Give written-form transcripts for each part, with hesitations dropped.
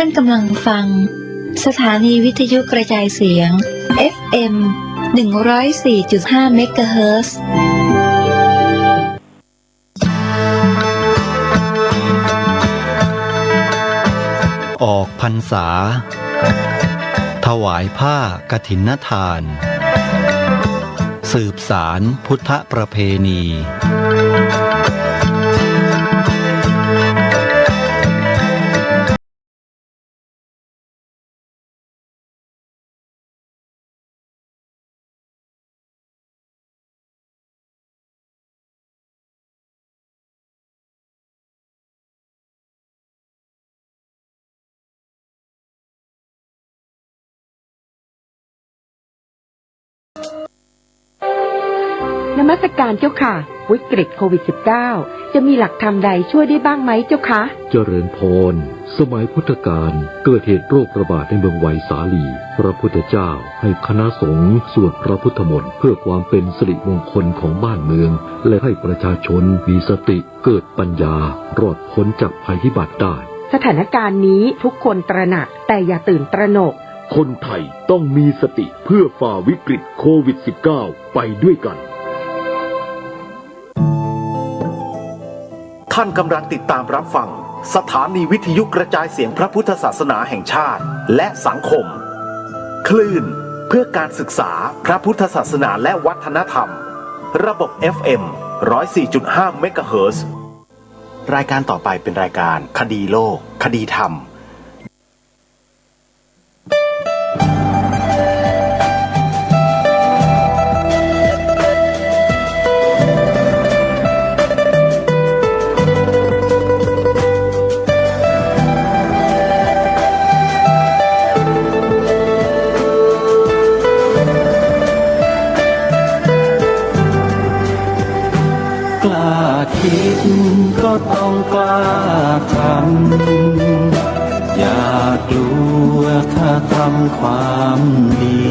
านกำลังฟังสถานีวิทยุกระจายเสียง FM 104.5 เมกะเฮิรตซ์ออกพรรษาถวายผ้ากฐินทานสืบสารพุทธประเพณีนมัสการเจ้าค่ะวิกฤตโควิด -19 จะมีหลักธรรมใดช่วยได้บ้างไหมเจ้าคะเจริญพรสมัยพุทธกาลเกิดเหตุโรคระบาดในเมืองไวสาลีพระพุทธเจ้าให้คณะสงฆ์สวดพระพุทธมนต์เพื่อความเป็นสิริมงคลของบ้านเมืองและให้ประชาชนมีสติเกิดปัญญารอดพ้นจากภัยพิบัติได้สถานการณ์นี้ทุกคนตระหนักแต่อย่าตื่นตระหนกคนไทยต้องมีสติเพื่อฝ่าวิกฤตโควิด -19 ไปด้วยกันท่านกำลังติดตามรับฟังสถานีวิทยุกระจายเสียงพระพุทธศาสนาแห่งชาติและสังคมคลื่นเพื่อการศึกษาพระพุทธศาสนาและวัฒนธรรมระบบ FM 104.5 เมกะเฮิรตซ์รายการต่อไปเป็นรายการคดีโลกคดีธรรมคิดก็ต้องกล้าทำอย่ากลัวถ้าทำความดี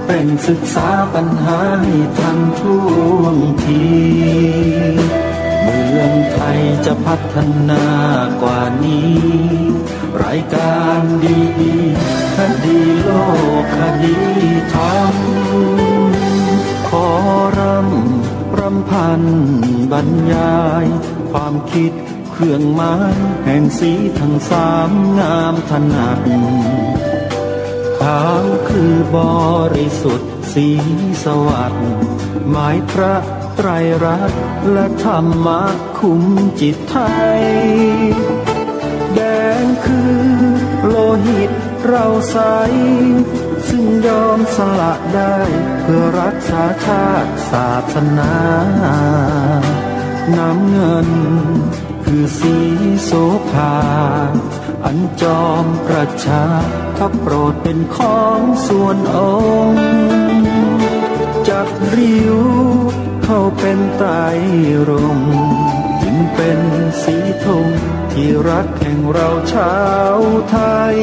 เป็นศึกษาปัญหาให้ทันท่วงทีเมืองไทยจะพัฒนากว่านี้รายการดีๆคดีโลกคดีธรรมขอรำพันบรรยายความคิดเครื่องหมายแห่งสีทั้งสามงามถนัดขาวคือบริสุทธิ์สีสวัสดิ์หมายพระไตรรัตน์และธรรมะคุมจิตไทยแดงคือโลหิตเราใสซึ่งยอมสละได้เพื่อรักษาชาติศาสนาน้ำเงินคือสีโสภาอันจอมประชาถ้าโปรดเป็นของส่วนองค์จักริ้วเข้าเป็นไตรรงค์จึงเป็นสีธงที่รักแห่งเราชาวไทย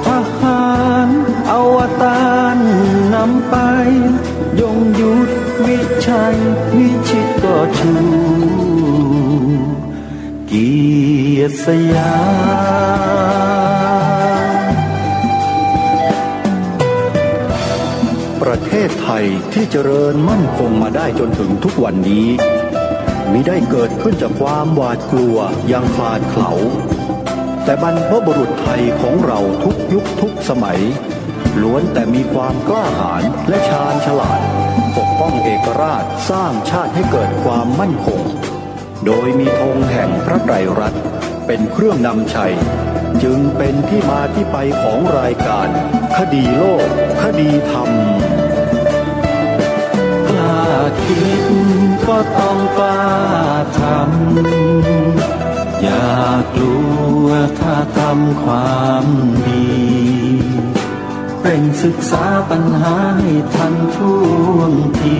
ทหารอวตารนำไปยงยุทธวิชัยวิชิตก็ชูเกียรติสยามประเทศไทยที่เจริญมั่นคงมาได้จนถึงทุกวันนี้มิได้เกิดขึ้นจากความหวาดกลัวอย่างคลาดเขลาแต่บรรพบุรุษไทยของเราทุกยุคทุกสมัยล้วนแต่มีความกล้าหาญและชาญฉลาดปกป้องเอกราชสร้างชาติให้เกิดความมั่นคงโดยมีธงแห่งพระไตรรัตน์เป็นเครื่องนำชัยจึงเป็นที่มาที่ไปของรายการคดีโลกคดีธรรมกล้าคิดก็ต้องกล้าทำอย่ากลัวถ้าทำความดีเป็นศึกษาปัญหาให้ทันท่วงที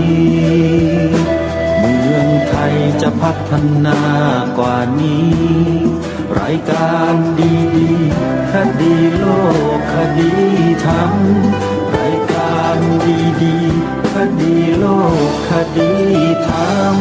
เมืองไทยจะพัฒนากว่านี้รายการดีๆคดีโลกคดีธรรมรายการดีๆคดีโลกคดีธรรม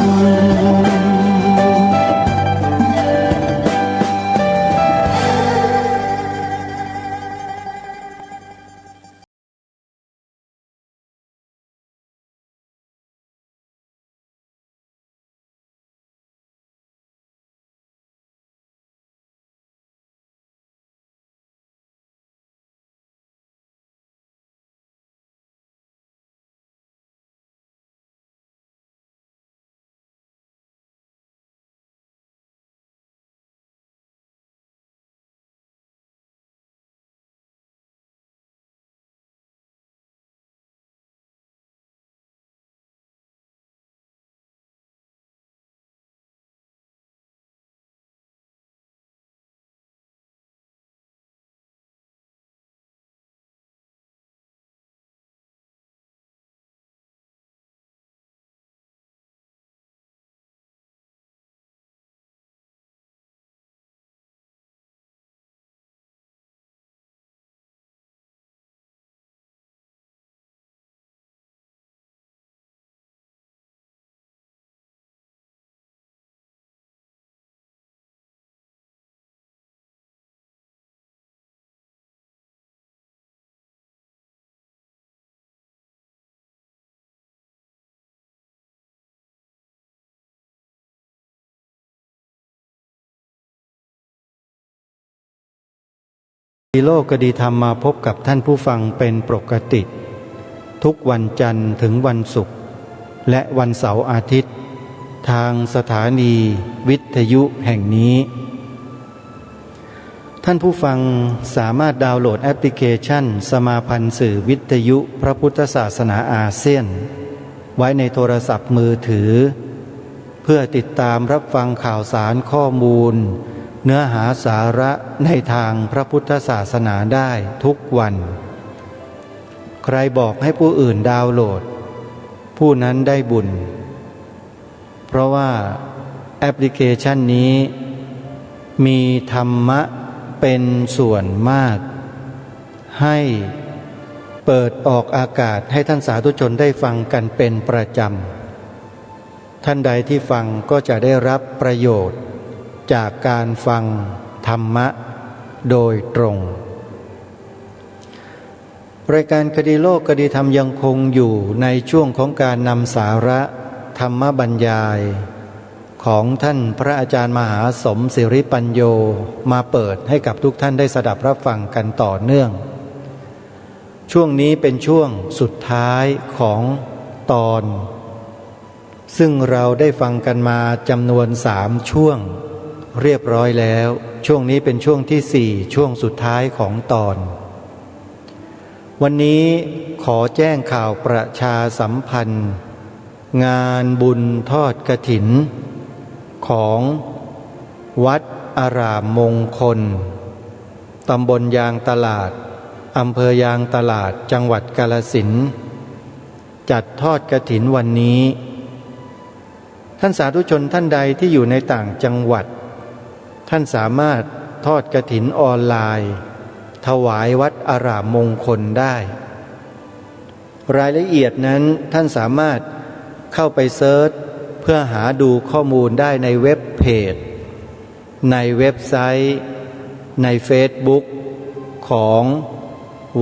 โลกคดีธรรมมาพบกับท่านผู้ฟังเป็นปกติทุกวันจันทร์ถึงวันศุกร์และวันเสาร์อาทิตย์ทางสถานีวิทยุแห่งนี้ท่านผู้ฟังสามารถดาวน์โหลดแอปพลิเคชันสมาพันธ์สื่อวิทยุพระพุทธศาสนาอาเซียนไว้ในโทรศัพท์มือถือเพื่อติดตามรับฟังข่าวสารข้อมูลเนื้อหาสาระในทางพระพุทธศาสนาได้ทุกวันใครบอกให้ผู้อื่นดาวน์โหลดผู้นั้นได้บุญเพราะว่าแอปพลิเคชันนี้มีธรรมะเป็นส่วนมากให้เปิดออกอากาศให้ท่านสาธุชนได้ฟังกันเป็นประจำท่านใดที่ฟังก็จะได้รับประโยชน์จากการฟังธรรมะโดยตรงรายการคดีโลกคดีธรรมยังคงอยู่ในช่วงของการนำสาระธรรมบรรยายของท่านพระอาจารย์มหาสมศิริปัญโยมาเปิดให้กับทุกท่านได้สดับรับฟังกันต่อเนื่องช่วงนี้เป็นช่วงสุดท้ายของตอนซึ่งเราได้ฟังกันมาจำนวน3ช่วงเรียบร้อยแล้วช่วงนี้เป็นช่วงที่4ช่วงสุดท้ายของตอนวันนี้ขอแจ้งข่าวประชาสัมพันธ์งานบุญทอดกฐินของวัดอารามมงคลตำบลยางตลาดอำเภอยางตลาดจังหวัดกาฬสินธุ์จัดทอดกฐินวันนี้ท่านสาธุชนท่านใดที่อยู่ในต่างจังหวัดท่านสามารถทอดกฐินออนไลน์ถวายวัดอารามมงคลได้รายละเอียดนั้นท่านสามารถเข้าไปเซิร์ชเพื่อหาดูข้อมูลได้ในเว็บเพจในเว็บไซต์ในเฟซบุ๊กของ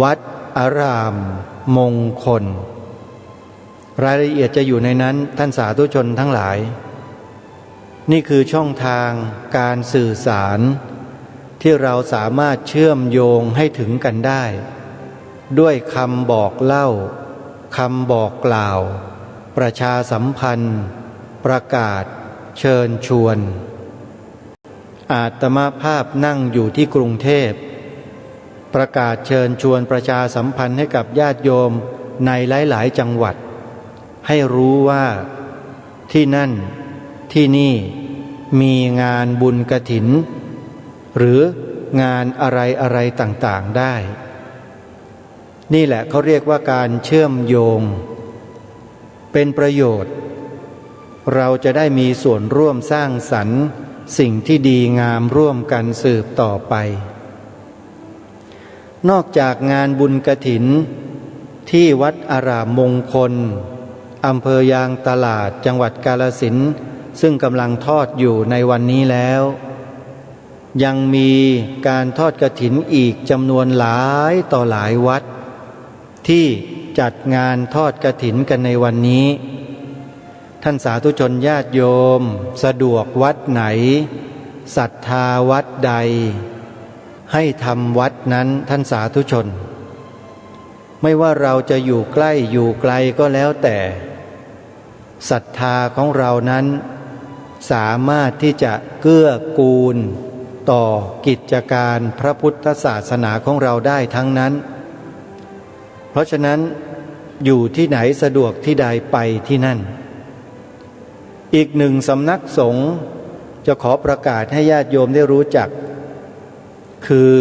วัดอารามมงคลรายละเอียดจะอยู่ในนั้นท่านสาธุชนทั้งหลายนี่คือช่องทางการสื่อสารที่เราสามารถเชื่อมโยงให้ถึงกันได้ด้วยคำบอกเล่าคำบอกกล่าวประชาสัมพันธ์ประกาศเชิญชวนอาตมาภาพนั่งอยู่ที่กรุงเทพประกาศเชิญชวนประชาสัมพันธ์ให้กับญาติโยมในหลายๆจังหวัดให้รู้ว่าที่นั่นที่นี่มีงานบุญกฐินหรืองานอะไรต่างๆได้นี่แหละเขาเรียกว่าการเชื่อมโยงเป็นประโยชน์เราจะได้มีส่วนร่วมสร้างสรรค์สิ่งที่ดีงามร่วมกันสืบต่อไปนอกจากงานบุญกฐินที่วัดอารามมงคลอำเภอยางตลาดจังหวัดกาฬสินธุ์ซึ่งกำลังทอดอยู่ในวันนี้แล้วยังมีการทอดกฐินอีกจำนวนหลายต่อหลายวัดที่จัดงานทอดกฐินกันในวันนี้ท่านสาธุชนญาติโยมสะดวกวัดไหนศรัทธาวัดใดให้ทำวัดนั้นท่านสาธุชนไม่ว่าเราจะอยู่ใกล้อยู่ไกลก็แล้วแต่ศรัทธาของเรานั้นสามารถที่จะเกื้อกูลต่อกิจการพระพุทธศาสนาของเราได้ทั้งนั้นเพราะฉะนั้นอยู่ที่ไหนสะดวกที่ใดไปที่นั่นอีกหนึ่งสำนักสงฆ์จะขอประกาศให้ญาติโยมได้รู้จักคือ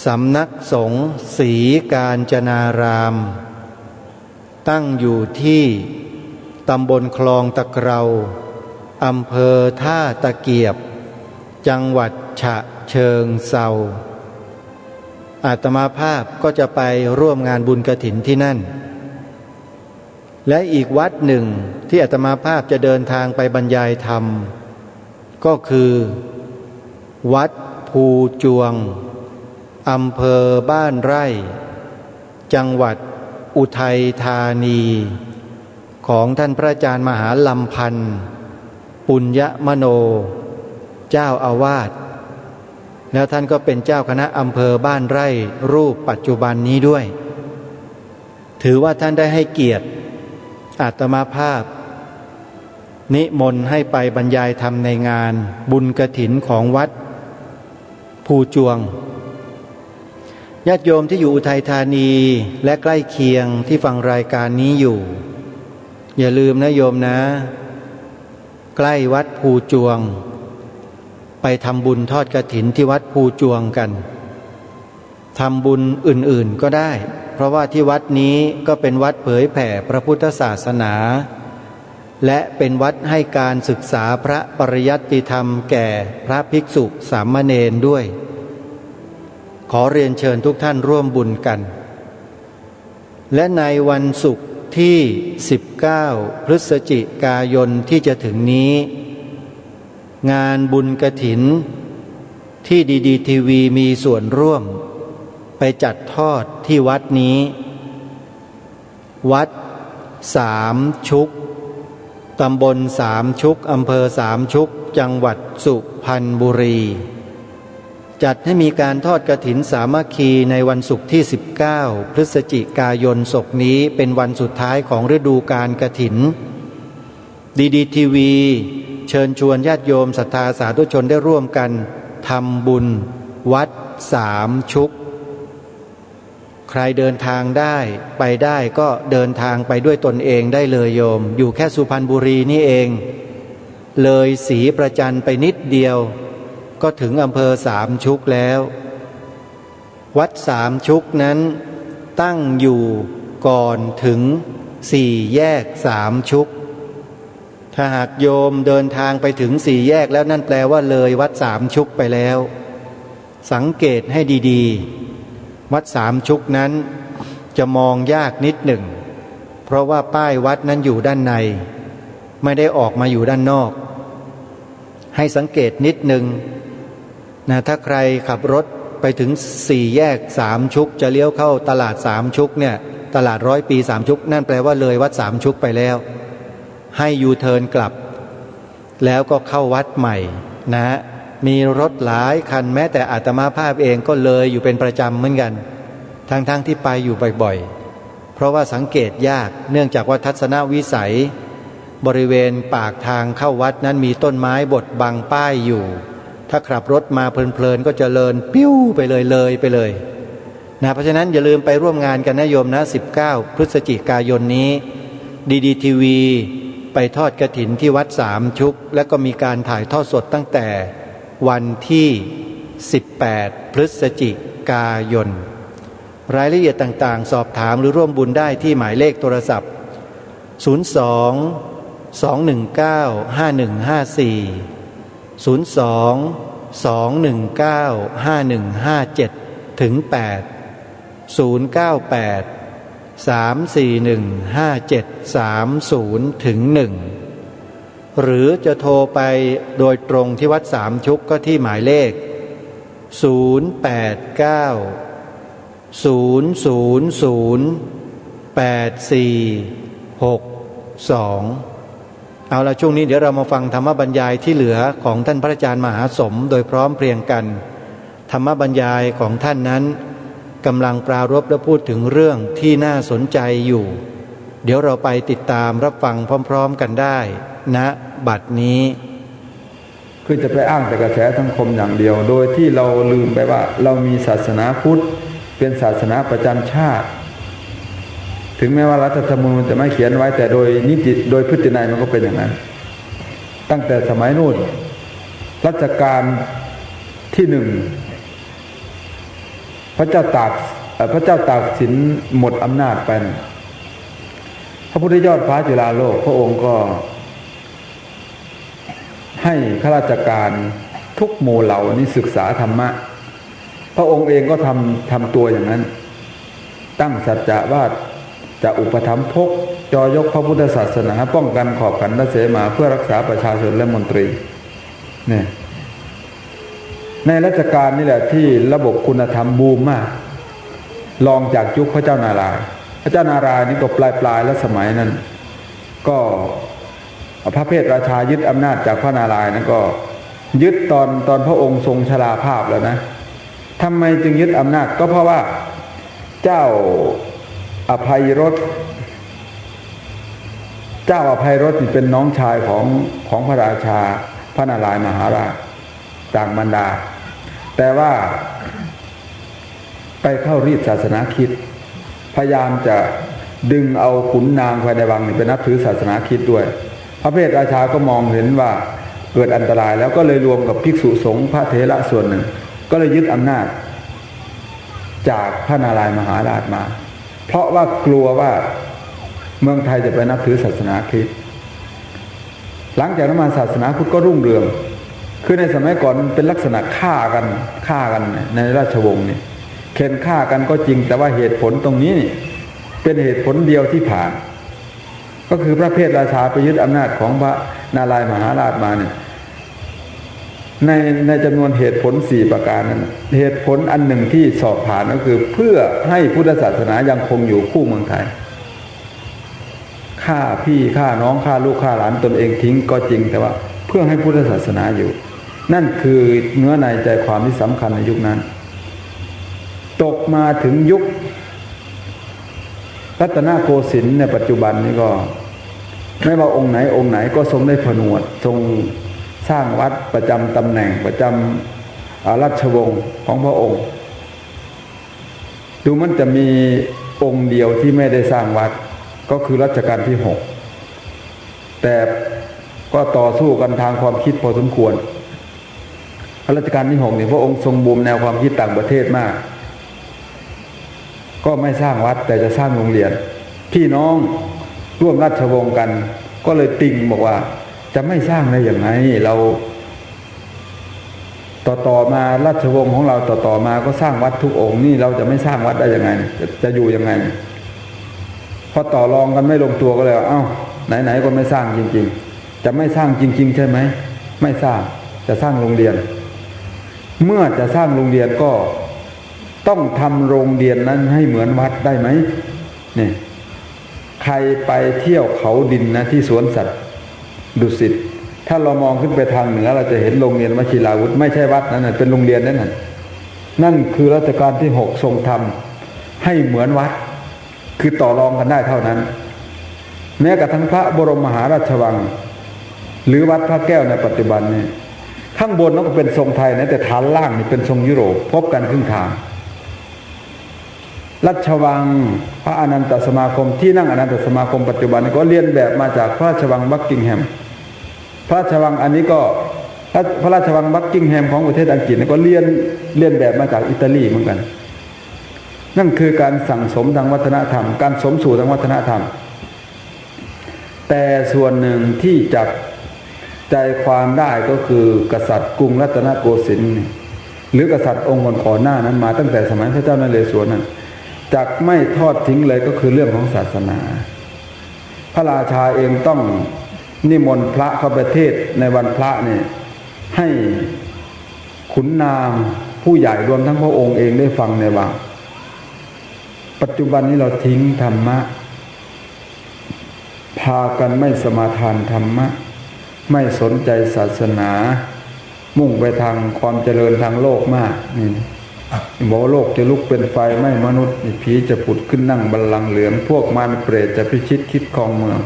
สำนักสงฆ์ศรีกาญจนารามตั้งอยู่ที่ตำบลคลองตะเกราอำเภอท่าตะเกียบจังหวัดฉะเชิงเทราอาตมาภาพก็จะไปร่วมงานบุญกฐินที่นั่นและอีกวัดหนึ่งที่อาตมาภาพจะเดินทางไปบรรยายธรรมก็คือวัดภูจวงอำเภอบ้านไร่จังหวัดอุทัยธานีของท่านพระอาจารย์มหาลำพันธ์ปุญญมโนเจ้าอาวาส แล้วท่านก็เป็นเจ้าคณะอำเภอบ้านไร่รูปปัจจุบันนี้ด้วยถือว่าท่านได้ให้เกียรติอาตมาภาพนิมนต์ให้ไปบรรยายธรรมในงานบุญกฐินของวัดภูจวงญาติโยมที่อยู่อุทัยธานีและใกล้เคียงที่ฟังรายการนี้อยู่อย่าลืมนะโยมนะใกล้วัดภูจวงไปทำบุญทอดกฐินที่วัดภูจวงกันทำบุญอื่นๆก็ได้เพราะว่าที่วัดนี้ก็เป็นวัดเผยแผ่พระพุทธศาสนาและเป็นวัดให้การศึกษาพระปริยัติธรรมแก่พระภิกษุสามเณรด้วยขอเรียนเชิญทุกท่านร่วมบุญกันและในวันศุกร์ที่19พฤศจิกายนที่จะถึงนี้งานบุญกฐินที่ดีทีวีมีส่วนร่วมไปจัดทอดที่วัดนี้วัดสามชุกตำบลสามชุกอำเภอสามชุกจังหวัดสุพรรณบุรีจัดให้มีการทอดกฐินสามัคคีในวันศุกร์ที่19พฤศจิกายนศกนี้เป็นวันสุดท้ายของฤดูกาลกฐินดีทีวีเชิญชวนญาติโยมศรัทธาสาธุชนได้ร่วมกันทำบุญวัดสามชุกใครเดินทางได้ไปได้ก็เดินทางไปด้วยตนเองได้เลยโยมอยู่แค่สุพรรณบุรีนี่เองเลยศรีประจันไปนิดเดียวก็ถึงอำเภอสามชุกแล้ววัดสามชุกนั้นตั้งอยู่ก่อนถึงสี่แยกสามชุกถ้าหากโยมเดินทางไปถึงสี่แยกแล้วนั่นแปลว่าเลยวัดสามชุกไปแล้วสังเกตให้ดีๆวัดสามชุกนั้นจะมองยากนิดหนึ่งเพราะว่าป้ายวัดนั้นอยู่ด้านในไม่ได้ออกมาอยู่ด้านนอกให้สังเกตนิดหนึ่งนะถ้าใครขับรถไปถึงสี่แยกสามชุกจะเลี้ยวเข้าตลาดสามชุกเนี่ยตลาด100 ปีสามชุกนั่นแปลว่าเลยวัดสามชุกไปแล้วให้ยูเทิร์นกลับแล้วก็เข้าวัดใหม่นะมีรถหลายคันแม้แต่อาตมาภาพเองก็เลยอยู่เป็นประจำเหมือนกันทั้งที่ไปอยู่บ่อยๆเพราะว่าสังเกตยากเนื่องจากว่าทัศนวิสัยบริเวณปากทางเข้าวัดนั้นมีต้นไม้บดบังป้ายอยู่ถ้าขับรถมาเพลินๆก็จะเลินปิ้วไปเลยไปเลยนะเพราะฉะนั้นอย่าลืมไปร่วมงานกันนะโยมนะ19พฤศจิกายนนี้ดีทีวีไปทอดกฐินที่วัดสามชุกแล้วก็มีการถ่ายทอดสดตั้งแต่วันที่18พฤศจิกายนรายละเอียดต่างๆสอบถามหรือร่วมบุญได้ที่หมายเลขโทรศัพท์02-219-5154 02-219-5157ถึง8 098-341-5730ถึง1หรือจะโทรไปโดยตรงที่วัดสามชุกก็ที่หมายเลข089-000-8462เอาละช่วงนี้เดี๋ยวเรามาฟังธรรมบรรยายที่เหลือของท่านพระอาจารย์มหาสมโดยพร้อมเพรียงกันธรรมบรรยายของท่านนั้นกำลังปรารภและพูดถึงเรื่องที่น่าสนใจอยู่เดี๋ยวเราไปติดตามรับฟังพร้อมๆกันได้ณบัดนี้คือจะไปอ้างแต่กระแสสังคมอย่างเดียวโดยที่เราลืมไปว่าเรามีศาสนาพุทธเป็นศาสนาประจำชาติถึงแม้ว่ารัฐธรรมนูญจะไม่เขียนไว้แต่โดยนิติโดยพฤตินัยมันก็เป็นอย่างนั้นตั้งแต่สมัยนู้นรัชกาลที่1พระเจ้าตากสินหมดอำนาจไปพระพุทธยอดฟ้าจุฬาโลกพระองค์ก็ให้ข้าราชการทุกหมู่เหล่านี้ศึกษาธรรมะพระองค์เองก็ทำตัวอย่างนั้นตั้งสัจจะว่าจะอุปถัมภกจอยกพระพุทธศาสนาป้องกันขอบขันธเสมาเพื่อรักษาประชาชนและมนตรีเนี่ยในรัชกาลนี่แหละที่ระบบคุณธรรมบูมมากรองจากยุคพระเจ้านารายณ์พระเจ้านารายณ์นี่ก็ปลายและสมัยนั้นก็พระเพทราชายึดอำนาจจากพระนารายณ์นั้นก็ ยึดตอนพระองค์ทรงชราภาพแล้วนะทำไมจึงยึดอำนาจก็เพราะว่าเจ้าอภัยรสเป็นน้องชายของพระราชาพระนารายณ์มหาราชต่างบรรดาแต่ว่าไปเข้ารีดศาสนาคริสต์พยายามจะดึงเอาขุนนางภายในวังนี่ไปนับถือศาสนาคริสต์ด้วยพระเพทราชาก็มองเห็นว่าเกิดอันตรายแล้วก็เลยรวมกับภิกษุสงฆ์พระเถระส่วนหนึ่งก็เลยยึดอำนาจจากพระนารายณ์มหาราชมาเพราะว่ากลัวว่าเมืองไทยจะไปนับถือศาสนาคริสต์หลังจากนั้นมาศาสนาพุทธก็รุ่งเรืองคือในสมัยก่อนเป็นลักษณะฆ่ากันในราชวงศ์นี่เข็นฆ่ากันก็จริงแต่ว่าเหตุผลตรงนี้นี่เป็นเหตุผลเดียวที่ผ่านก็คือพระเพทราชาไปยึดอำนาจของพระนารายณ์มหาราชมาเนี่ยในจำนวนเหตุผล4ประการนั้นเหตุผลอันหนึ่งที่สอบผ่านก็คือเพื่อให้พุทธศาสนายังคงอยู่คู่เมืองไทยฆ่าพี่ฆ่าน้องฆ่าลูกฆ่าหลานตนเองทิ้งก็จริงแต่ว่าเพื่อให้พุทธศาสนาอยู่นั่นคือเนื้อในใจความที่สำคัญในยุคนั้นตกมาถึงยุครัตนโกสินทร์ในปัจจุบันนี้ก็ไม่ว่าองค์ไหนก็ทรงได้ผนวดทรงสร้างวัดประจำตำแหน่งประจำราชวงศ์ของพระองค์ดูมันจะมีองค์เดียวที่ไม่ได้สร้างวัดก็คือรัชกาลที่6แต่ก็ต่อสู้กันทางความคิดพอสมควรรัชกาลที่6เนี่ยพระองค์ทรงบูมแนวความคิดต่างประเทศมากก็ไม่สร้างวัดแต่จะสร้างโรงเรียนพี่น้องร่วมราชวงศ์กันก็เลยติ่งบอกว่าจะไม่สร้างได้อย่างไรเราต่อมาราชวงศ์ของเราต่อมาก็สร้างวัดทุกองค์นี่เราจะไม่สร้างวัดได้ยังไงจะอยู่ยังไงพอต่อรองกันไม่ลงตัวก็เลยเอ้าไหนก็ไม่สร้างจริงๆจะไม่สร้างจริงๆใช่ไหมไม่สร้างจะสร้างโรงเรียนเมื่อจะสร้างโรงเรียนก็ต้องทำโรงเรียนนั้นให้เหมือนวัดได้ไหมนี่ใครไปเที่ยวเขาดินนะที่สวนสัตว์ดุสิตถ้าเรามองขึ้นไปทางเหนือเราจะเห็นโรงเรียนวชิราวุธไม่ใช่วัดนั่นเป็นโรงเรียนนั่นคือรัชกาลที่6ทรงทำให้เหมือนวัดคือต่อรองกันได้เท่านั้นแม้กระทั่งพระบรมมหาราชวังหรือวัดพระแก้วในปัจจุบันนี่ข้างบนนั้นก็เป็นทรงไทยนะแต่ฐานล่างนี่เป็นทรงยุโรปพบกันครึ่งทางราชวังพระอนันตสมาคมที่นั่งอนันตสมาคมปัจจุบันก็เรียนแบบมาจากพระราชวังบักกิงแฮมพระราชวังอันนี้ก็พระราชวังบักกิงแฮมของประเทศอังกฤษก็เรียนแบบมาจากอิตาลีเหมือนกันนั่นคือการสั่งสมทางวัฒนธรรมการสมสู่ทางวัฒนธรรมแต่ส่วนหนึ่งที่จับใจความได้ก็คือกษัตริย์กรุงรัตนโกสินทร์หรือกษัตริย์องค์ก่อนหน้านั้นมาตั้งแต่สมัยพระเจ้านเรศวรนั้นจักไม่ทอดทิ้งเลยก็คือเรื่องของศาสนาพระราชาเองต้องนิมนต์พระเข้าประเทศในวันพระเนี่ยให้ขุนนางผู้ใหญ่รวมทั้งพระองค์เองได้ฟังในวังปัจจุบันนี้เราทิ้งธรรมะพากันไม่สมาทานธรรมะไม่สนใจศาสนามุ่งไปทางความเจริญทางโลกมากนี่บอกโลกจะลุกเป็นไฟไม่มนุษย์ผีจะผุดขึ้นนั่งบัลลังก์เหลืองพวกมารเปรตจะพิชิตคิดครองเมือง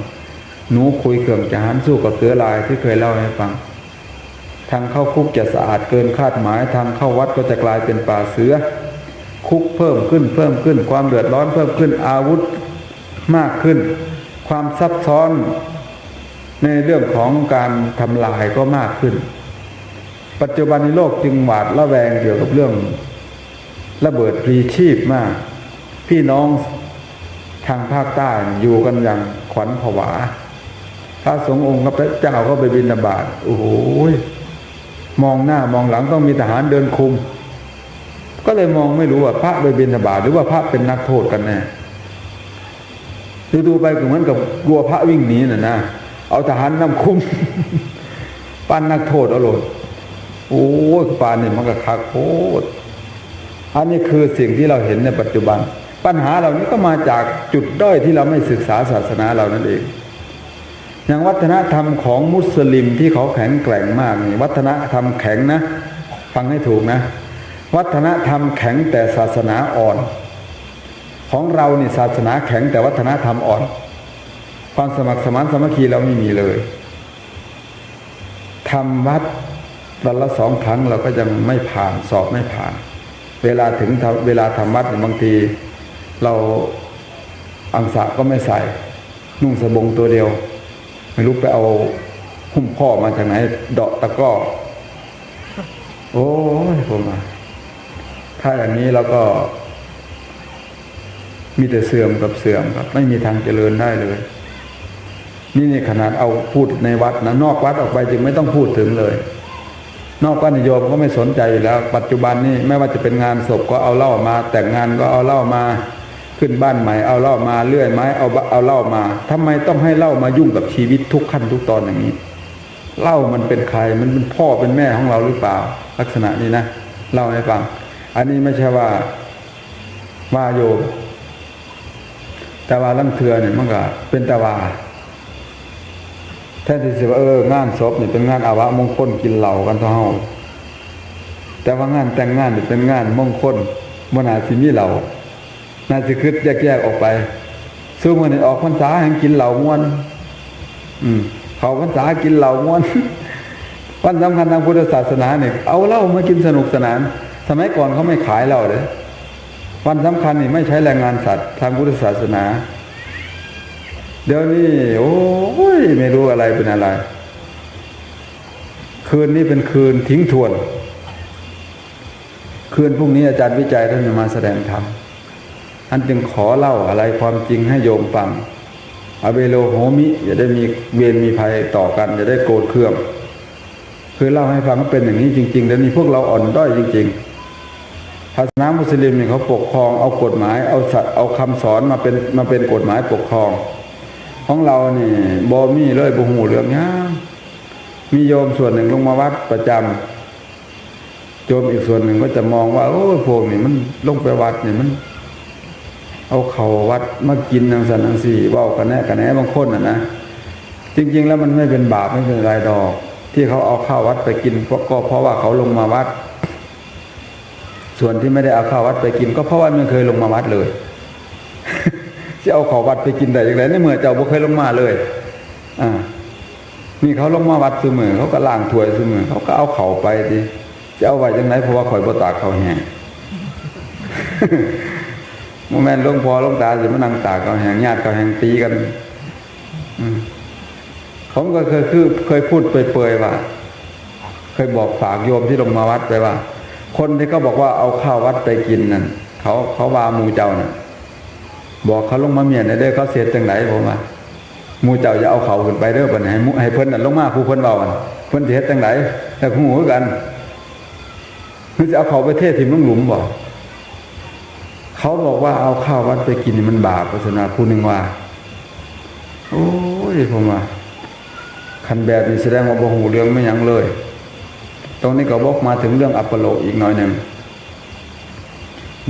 หนูคุยเขื่องจะหันสู้กับเสือลายที่เคยเล่าให้ฟังทางเข้าคุกจะสะอาดเกินคาดหมายทางเข้าวัดก็จะกลายเป็นป่าเสือคุกเพิ่มขึ้นความเดือดร้อนเพิ่มขึ้นอาวุธมากขึ้นความซับซ้อนในเรื่องของการทำลายก็มากขึ้นปัจจุบันในโลกจึงหวาดระแวงเกี่ยวกับเรื่องระเบิดพลีชีพมากพี่น้องทางภาคใต้อยู่กันอย่างขวัญผวาพระสงฆ์องค์พระเจ้าก็ไปบิณฑบาตโอ้โหมองหน้ามองหลังต้องมีทหารเดินคุมก็เลยมองไม่รู้ว่าพระไปบิณฑบาตหรือว่าพระเป็นนักโทษกันแน่ดูไปก็เหมือนกับกลัวพระวิ่งหนีน่ะนะเอาทหารนำคุมปั้นนักโทษเอาโลดโอ้ยปานนี่มันก็คักโคตรอันนี้คือสิ่งที่เราเห็นในปัจจุบันปัญหาเหล่านี้ก็มาจากจุดด้อยที่เราไม่ศึกษาศาสนาเรานั่นเอง อย่างวัฒนธรรมของมุสลิมที่เขาแข็งแกร่งมากนี่วัฒนธรรมแข็งนะฟังให้ถูกนะวัฒนธรรมแข็งแต่ศาสนาอ่อนของเรานี่ศาสนาแข็งแต่วัฒนธรรมอ่อนความสมัครสมานสามัคคีเราไม่มีเลยทำวัดวันละ2 ครั้งเราก็ยังไม่ผ่านสอบไม่ผ่านเวลาทำวัดบางทีเราอังสะก็ไม่ใส่นุ่งสบงตัวเดียวไม่รู้ไปเอาหุ้มข้อมาจากไหนเดาะตะก้อโอ้ยผมถ้าอย่างนี้เราก็มีแต่เสื่อมกับเสื่อมครับไม่มีทางเจริญได้เลยนี่ขนาดเอาพูดในวัดนะนอกวัดออกไปจึงไม่ต้องพูดถึงเลยนอกวัดโยมก็ไม่สนใจอยู่แล้วปัจจุบันนี้ไม่ว่าจะเป็นงานศพก็เอาเหล้ามาแต่งงานก็เอาเหล้ามาขึ้นบ้านใหม่เอาเหล้ามาเลื่อยไม้เอาเหล้ามาทำไมต้องให้เหล้ามายุ่งกับชีวิตทุกขั้นทุกตอนอย่างนี้เหล้ามันเป็นใครมันเป็นพ่อเป็นแม่ของเราหรือเปล่าลักษณะนี้นะเล่าให้ฟังอันนี้ไม่ใช่ว่าโยมแต่ว่าลังเทือเนี่ยมันก็เป็นแต่ว่าแทนที่จะว่างานศพเนี่ยเป็นงานอาวะมงคลกินเหล้ากันเท่าแต่ว่างานแต่งงานเนี่ยเป็นงานมงคลบ่น่าสิมีเหล้าน่าจะคิดแยกออกไปซึ่งวันนี้ออกพรรษาแห่งกินเหล้าม้วนเขาพรรษากินเหล้าม้วนวันสำคัญทางพุทธศาสนาเนี่ยเอาเหล้ามากินสนุกสนานสมัยก่อนเขาไม่ขายเหล้าเลยวันสำคัญนี่ไม่ใช้แรงงานสัตว์ทางพุทธศาสนาเดี๋ยวนี้โอ้ยไม่รู้อะไรเป็นอะไรคืนนี้เป็นคืนทิ้งทวนคืนพรุ่งนี้อาจารย์วิจัยท่านจะมาแสดงธรรมท่านจึงขอเล่าอะไรความจริงให้โยมฟังอเวโลโหมิอย่าได้มีเวรมีภัยต่อกันอย่าได้โกรธเคืองคือเล่าให้ฟังว่าเป็นอย่างนี้จริงๆแล้วนี่พวกเราอ่อนด้อยจริงๆศาสนามุสลิมเนี่ยเขาปกครองเอากฎหมายเอาคำสอนมาเป็นกฎหมายปกครองของเรานี่บ่มีเลยบ่หูเรื่องนี้มีโยมส่วนหนึ่งลงมาวัดประจำโยมอีกส่วนหนึ่งก็จะมองว่าโอ้พวกนี่มันลงไปวัดนี่มันเอาเข้าวัดมากินทางสันทางสี่เว้ากันแน่บางคนนะจริงๆแล้วมันไม่เป็นบาปไม่เป็นไรดอกที่เขาเอาข้าววัดไปกินก็เพราะว่าเขาลงมาวัดส่วนที่ไม่ได้เอาข้าววัดไปกินก็เพราะว่าไม่เคยลงมาวัดเลยจะเอาข้าววัดไปกินได้อย่างไรในเมื่อเจ้าบ่เคยลงมาเลยนี่เขาลงมาวัดเสมอเขาก็ล้างถ้วยเสมอเขาก็เอาเข่าไปดิจะเอาไว้จังไหนเพราะว่าข่อยบ่ตากเขาแห้งโมเมนต์หลวงพ่อหลวงตาสิมานั่งตากเขาแห้งญาติเขาแห้งตีกันผมก็เคยพูดเปรยๆว่าเคยบอกฝากโยมที่ลงมาวัดไปว่าคนที่เขาบอกว่าเอาข้าววัดไปกินนั่นเขาว่าหมู่เจ้าน่ะบอกเขาลงมาเมียนได้เขาเสียจังไหนผมว่าหมู่เจ้าจะเอาเขาขึ้นไปเด้อบัดนี้ให้เพิ่นน่ะลงมาผู้เพิ่นเว้าเพิ่นสิเฮ็ดจังไหนแต่ฮู้คือกันเพิ่นสิเอาเขาไปเทถิ่มลงหลุมบ่เขาบอกว่าเอาข้าววัดไปกินนี่มันบาปศาสนาผู้นึงว่าโอ้ยผมว่าคันแบบนี้แสดงว่าบ่ฮู้เรื่องไม่หยังเลยตรงนี้ก็บอกมาถึงเรื่องอัปโลอีกหน่อยนึง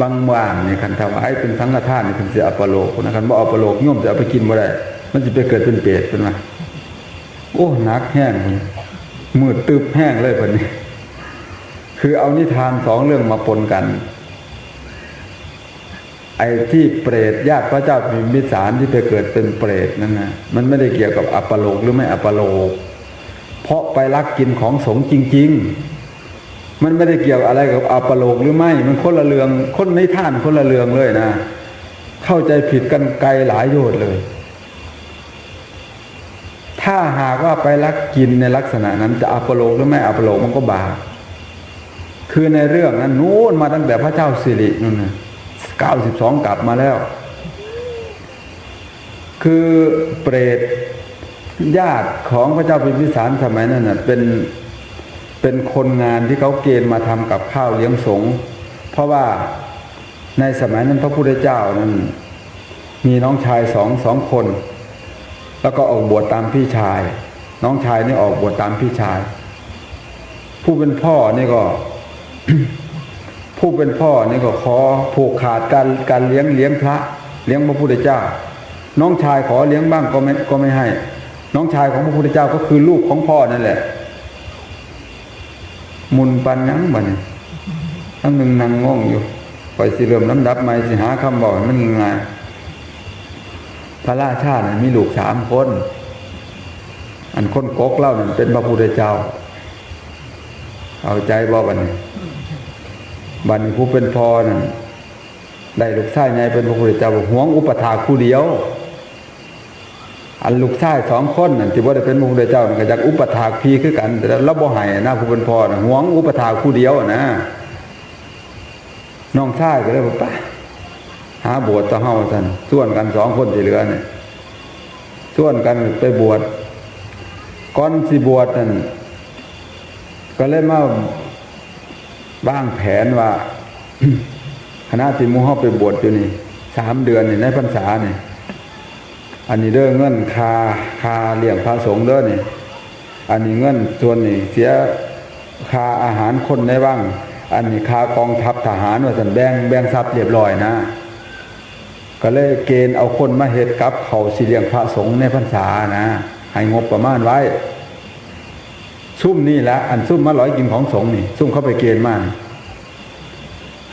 บางว่างนี่คันถวายเป็นสังฆทานนี่ถึงสิอัปโลนะคันบ่อัปโลโยมจะเอาไปกินบ่ได้มันสิไปเกิดเป็นเปรตเป็นว่าโอ้หนักแห้งมืดตึบแห้งเลยเพิ่นนี่คือเอานิทาน2เรื่องมาปนกันไอ้ที่เปรตญาติพระเจ้าพิมพิสารที่ไปเกิดเป็นเปรตนั่นนะมันไม่ได้เกี่ยวกับอัปโลกหรือไม่อัปโลกเพราะไปลักกินของสงฆ์จริงๆมันไม่ได้เกี่ยวอะไรกับอัปโลกหรือไม่มันคนละเรื่องคนในท่านคนละเรื่องเลยนะเข้าใจผิดกันไกลหลายโยชน์เลยถ้าหากว่าไปลักกินในลักษณะนั้นจะอัปโลกหรือไม่อัปโลกมันก็บาปคือในเรื่องนั้นนู้นมาตั้งแต่พระเจ้าสิรินู่นนะ92กลับมาแล้วคือเปรตญาติของพระเจ้าพิมพิสารสมัยนั้นน่ะเป็นคนงานที่เขาเกณฑ์มาทำกับข้าวเลี้ยงสงฆ์เพราะว่าในสมัยนั้นพระพุทธเจ้านั้นมีน้องชายสองคนแล้วก็ออกบวชตามพี่ชายน้องชายนี่ออกบวชตามพี่ชายผู้เป็นพ่อนี่ก็ ผู้เป็นพ่อนี่ก็ขอผูกขาดการเลี้ยงพระเลี้ยงพระพุทธเจ้าน้องชายขอเลี้ยงบ้างก็ไม่ให้ น้องชายของพระพุทธเจ้าก็คือลูกของพ่อนั่นแหละมุนปันยังบ่เนี่ยทั้งหนึ่งนางงงอยู่ปล่อยสิเริ่มลำดับไม่สิหาคำบอกมันง่ายพระราชาเนี่ยมีลูก3 คนอันคนกกเล่านั่นเป็นพระพุทธเจ้าเอาใจบ่บัดนี้ผู้เป็นพ่อนั่นได้ลูกชายใหญ่เป็นพระพุทธเจ้าหวงอุปถากผู้เดียวอันลูกชาย2 คนนั่นที่บ่ได้เป็นพระพุทธเจ้าก็อยากอุปถากพี่คือกันแต่เราบ่ให้นะผู้เป็นพ่อน่ะหวงอุปถากผู้เดียวนะน้องชายก็เลยบอกไปหาบวชต่อเฮาซั่นส่วนกัน2 คนที่เหลือเนี่ยส่วนกันไปบวชก่อนสิบวชนั่นก็เลยมาบ้างแผนว่า คณะที่หมู่เฮาไปบวชอยู่นี่3 เดือนนี่ในพรรษานี่อันนี้เด้อเงินค่าเลี้ยงพระสงฆ์เด้อนี่อันนี้เงินส่วนนี่เสียค่าอาหารคนในบ้างอันนี้ค่ากองทัพทหารว่าซั่นแบ่งทรัพย์เรียบร้อยนะก็เลยเกณฑ์เอาคนมาเฮ็ดกับเขาสิเลี้ยงพระสงฆ์ในพรรษานะให้งบประมาณไว้ซุ่มนี่แหละอันซุ่มมา100กินของสงฆ์นี่ซุ่มเข้าไปเกณฑ์มา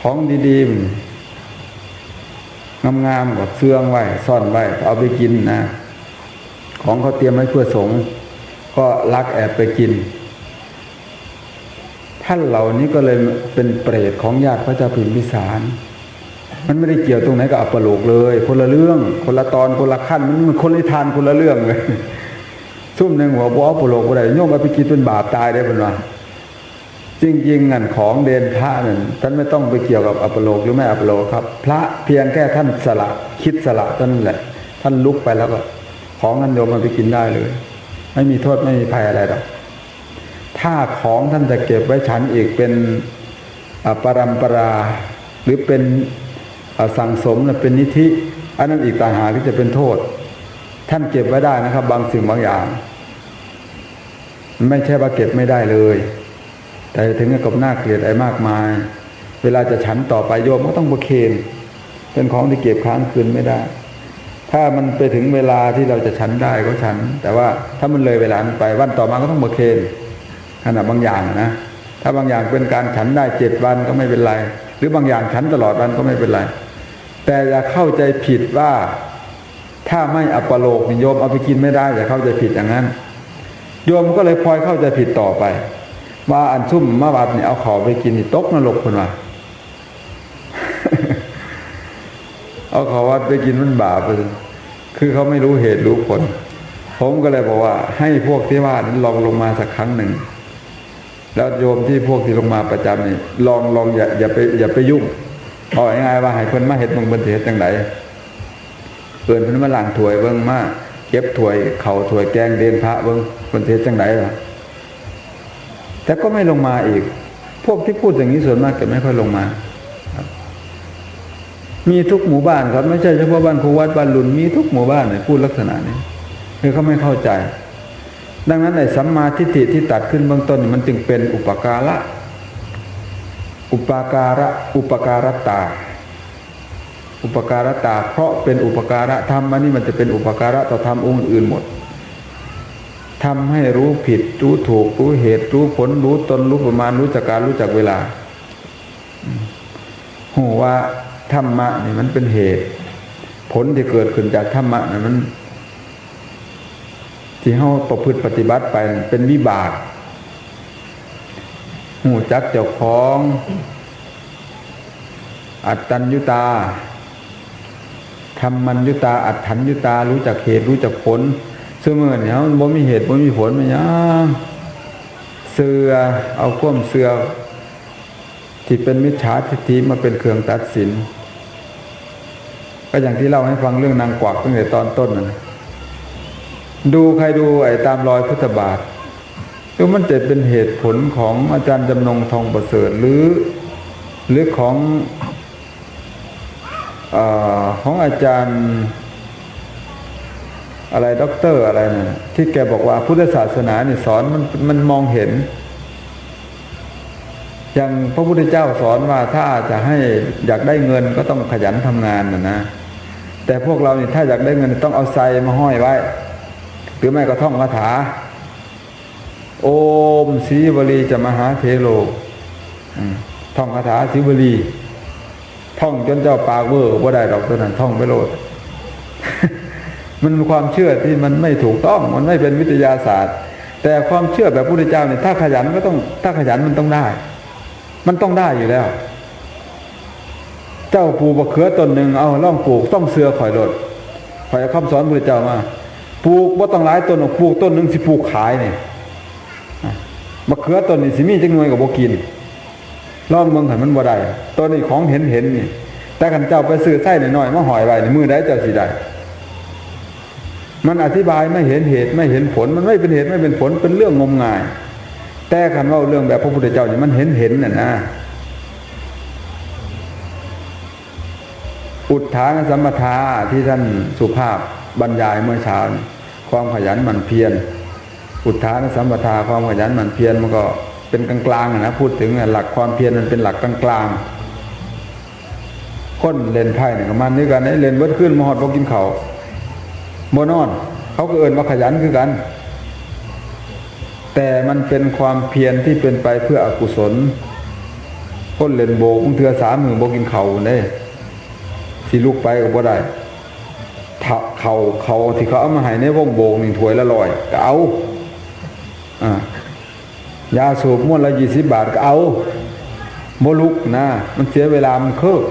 ของดีๆงามๆก็เสื่องไว้ซ่อนไว้เอาไปกินนะของเขาเตรียมไว้เพื่อสงฆ์ก็ลักแอบไปกินท่านเหล่านี้ก็เลยเป็นเปรตของญาติพระเจ้าพิมพิสารมันไม่ได้เกี่ยวตรงไหนกับอัปโลกเลยคนละเรื่องคนละตอนคนละขั้นมันคนละทานคนละเรื่องเลยซุ่มหนึ่งหัวบ่อัปโลกบ่ได้โยมเอาไปกินเป็นบาปตายได้เพิ่นว่าจริงๆนั่นของเดนพระนั่นท่านไม่ต้องไปเกี่ยวกับอัปโลกหรือไม่อัปโลกครับพระเพียงแค่ท่านสละคิดสละเท่านั้นแหละท่านลุกไปแล้วก็ของนั้นโยมเอาไปกินได้เลยไม่มีโทษไม่มีภัยอะไรหรอกถ้าของท่านจะเก็บไว้ฉันอีกเป็นปรัมปราหรือเป็นสั่งสมเป็นนิธิอันนั้นอีกต่างหากที่จะเป็นโทษท่านเก็บไว้ได้นะครับบางสิ่งบางอย่างไม่ใช่ว่าเก็บไม่ได้เลยแต่ถึงกับน่าเกลียดอะไรมากมายเวลาจะฉันต่อไปโยมก็ต้องประเคนเป็นของที่เก็บค้างคืนไม่ได้ถ้ามันไปถึงเวลาที่เราจะฉันได้ก็ฉันแต่ว่าถ้ามันเลยเวลาไปวันต่อมาก็ต้องประเคนขณะบางอย่างนะถ้าบางอย่างเป็นการฉันได้7 วันก็ไม่เป็นไรหรือบางอย่างฉันตลอดวันก็ไม่เป็นไรแต่อย่าเข้าใจผิดว่าถ้าไม่อัปโลกโยมเอาไปกินไม่ได้อย่าเข้าใจผิดอย่างนั้นโยมก็เลยพลอยเข้าใจผิดต่อไปว่าอันซุ่มมาวัดเนี่ยเอาของไปกินนี่ตกนรกคนว่า เอาของวัดไปกินมันบาปคือเขาไม่รู้เหตุรู้ผลผมก็เลยบอกว่าให้พวกที่ว่านั้นลองลงมาสักครั้งหนึ่งแล้วโยมที่พวกที่ลงมาประจำนี่ลองอย่าไปยุ่งเอาง่ายๆว่าให้เพิ่นมาเฮ็ดมึงเพิ่นสิเฮ็ดจังได๋เพิ่นมาล้างถ้วยเบิ่งมาเก็บถ้วยข้าวถ้วยแกงเดนพระเบิ่งเพิ่นสิเฮ็ดจังได๋ล่ะแต่ก็ไม่ลงมาอีกพวกที่พูดอย่างนี้ส่วนมากจะไม่ค่อยลงมามีทุกหมู่บ้านครับไม่ใช่เฉพาะบ้านครูวัดบ้านลุนมีทุกหมู่บ้านเนี่ยพูดลักษณะนี้คือเขาไม่เข้าใจดังนั้นไอ้สัมมาทิฏฐิที่ตัดขึ้นเบื้องต้นมันจึงเป็นอุปการะอุปการตาเพราะเป็นอุปการะธรรมอันนี้มันจะเป็นอุปการะต่อธรรมองค์อื่นหมดทำให้รู้ผิดรู้ถูกรู้เหตุรู้ผลรู้ตนรู้ประมาณรู้จักการรู้จักเวลาหูว่าธรรมะนี่มันเป็นเหตุผลที่เกิดขึ้นจากธรรมะนี่มันที่เฮาประพฤติปฏิบัติไปเป็นวิบากหูจักเจ้าของอัตตัญญุตาธรรมัญญุตาอัตถัญญุตารู้จักเหตุรู้จักผลซึ่งเมื่อเนี่ยมันบ่มีเหตุบ่มีผลมันยังเสือเอาความเสือที่เป็นมิจฉาทิฏฐิมาเป็นเครื่องตัดสินก็อย่างที่เล่าให้ฟังเรื่องนางกวักตั้งแต่ตอนต้นนะดูใครดูไอ้ตามรอยพุทธบาทก็มันจะเป็นเหตุผลของอาจารย์จำนงทองประเสริฐหรือของอาจารย์อะไรด็อกเตอร์อะไรนะที่แกบอกว่าพุทธศาสนาเนี่ยสอนมันมองเห็นอย่างพระพุทธเจ้าสอนว่าถ้าจะให้อยากได้เงินก็ต้องขยันทำงานนะแต่พวกเราเนี่ยถ้าอยากได้เงินต้องเอาไซมาห้อยไว้ หรือไม่ก็ท่องคาถาโอมศรีวลีจะมหาเทโลท่องคาถาศรีวลีท่องจนเจ้าปากเวอร์บ่ได้ดอกตัวนั้นท่องไปโลด มันความเชื่อที่มันไม่ถูกต้องมันไม่เป็นวิทยาศาสตร์แต่ความเชื่อแบบพระพุทธเจ้าเนี่ยถ้าขยันก็ต้องถ้าขยันมันต้องได้มันต้องได้อยู่แล้วเจ้าปลูกมะเขือต้นหนึ่งเอาล่องปลูกต้องเสือข่อยโลดข่อยคำสอนพระพุทธเจ้ามาปลูกบ่ต้องหลายต้นปลูกต้นหนึ่งสิปลูกขายเนี่ยมะเขือต้นนี่สิมีจังหน่วยกับบ่กินล่องเมืองหันมันบ่ได้ต้นนี้ของเห็นนี่แต่ขันเจ้าไปซื้อไส้หน่อยๆมาห่อยไว้ในมือได้เจ้าสิได้มันอธิบายไม่เห็นเหตุไม่เห็นผลมันไม่เป็นเหตุไม่เป็นผลเป็นเรื่องงมงายแต่คันว่าเรื่องแบบพระพุทธเจ้านี่มันเห็นน่ะนะอุทธานสัมปทาที่ท่านสุภาพบรรยายเมื่อเช้าความขยันหมั่นเพียรอุทธานสัมปทาความขยันหมั่นเพียรมันก็เป็นกลางๆนะพูดถึงหลักความเพียรมันเป็นหลักกลางๆคนเล่นไพ่เนี่ยก็มันด้วยกันเล่นเบิดขึ้นมาหอดบ่กินข้าวบ่นอนเขาก็เอิ้นว่าขยันคือกันแต่มันเป็นความเพียรที่เป็นไปเพื่ออกุศลคนเล่นโบกเทื่อ3 มื้อบ่กินข้าวเด้สิลุกไปก็บ่ได้เขาที่เขาเอามาให้ในวงโบกนี่ถ้วยละ100ก็เอายาสูบม้วนละ20 บาทก็เอาบ่ลุกนะมันเสียเวลามันเคิก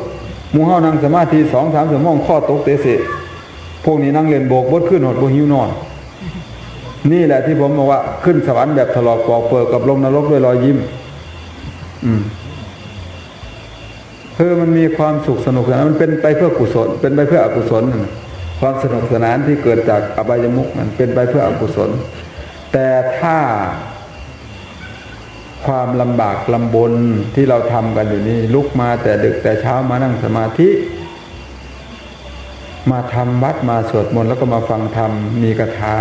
หมู่เฮานั่งสมาธิ 2-3 ชั่วโมงข้อตกเตะเสะพวกนี้นั่งเล่นโบกบดขึ้นหดบ่หิวนอนนี่แหละที่ผมบอกว่าขึ้นสวรรค์แบบถลอกปอกเปิกกับลงนรกด้วยรอยยิ้มมันมีความสุขสนุกสนานมันเป็นไปเพื่อกุศลเป็นไปเพื่ออกุศลความสนุกสนานที่เกิดจากอบายมุขมันเป็นไปเพื่ออกุศลแต่ถ้าความลำบากลำบนที่เราทำกันอยู่นี่ลุกมาแต่ดึกแต่เช้ามานั่งสมาธิมาทำวัดมาสวดมนต์แล้วก็มาฟังธรรมมีคาถา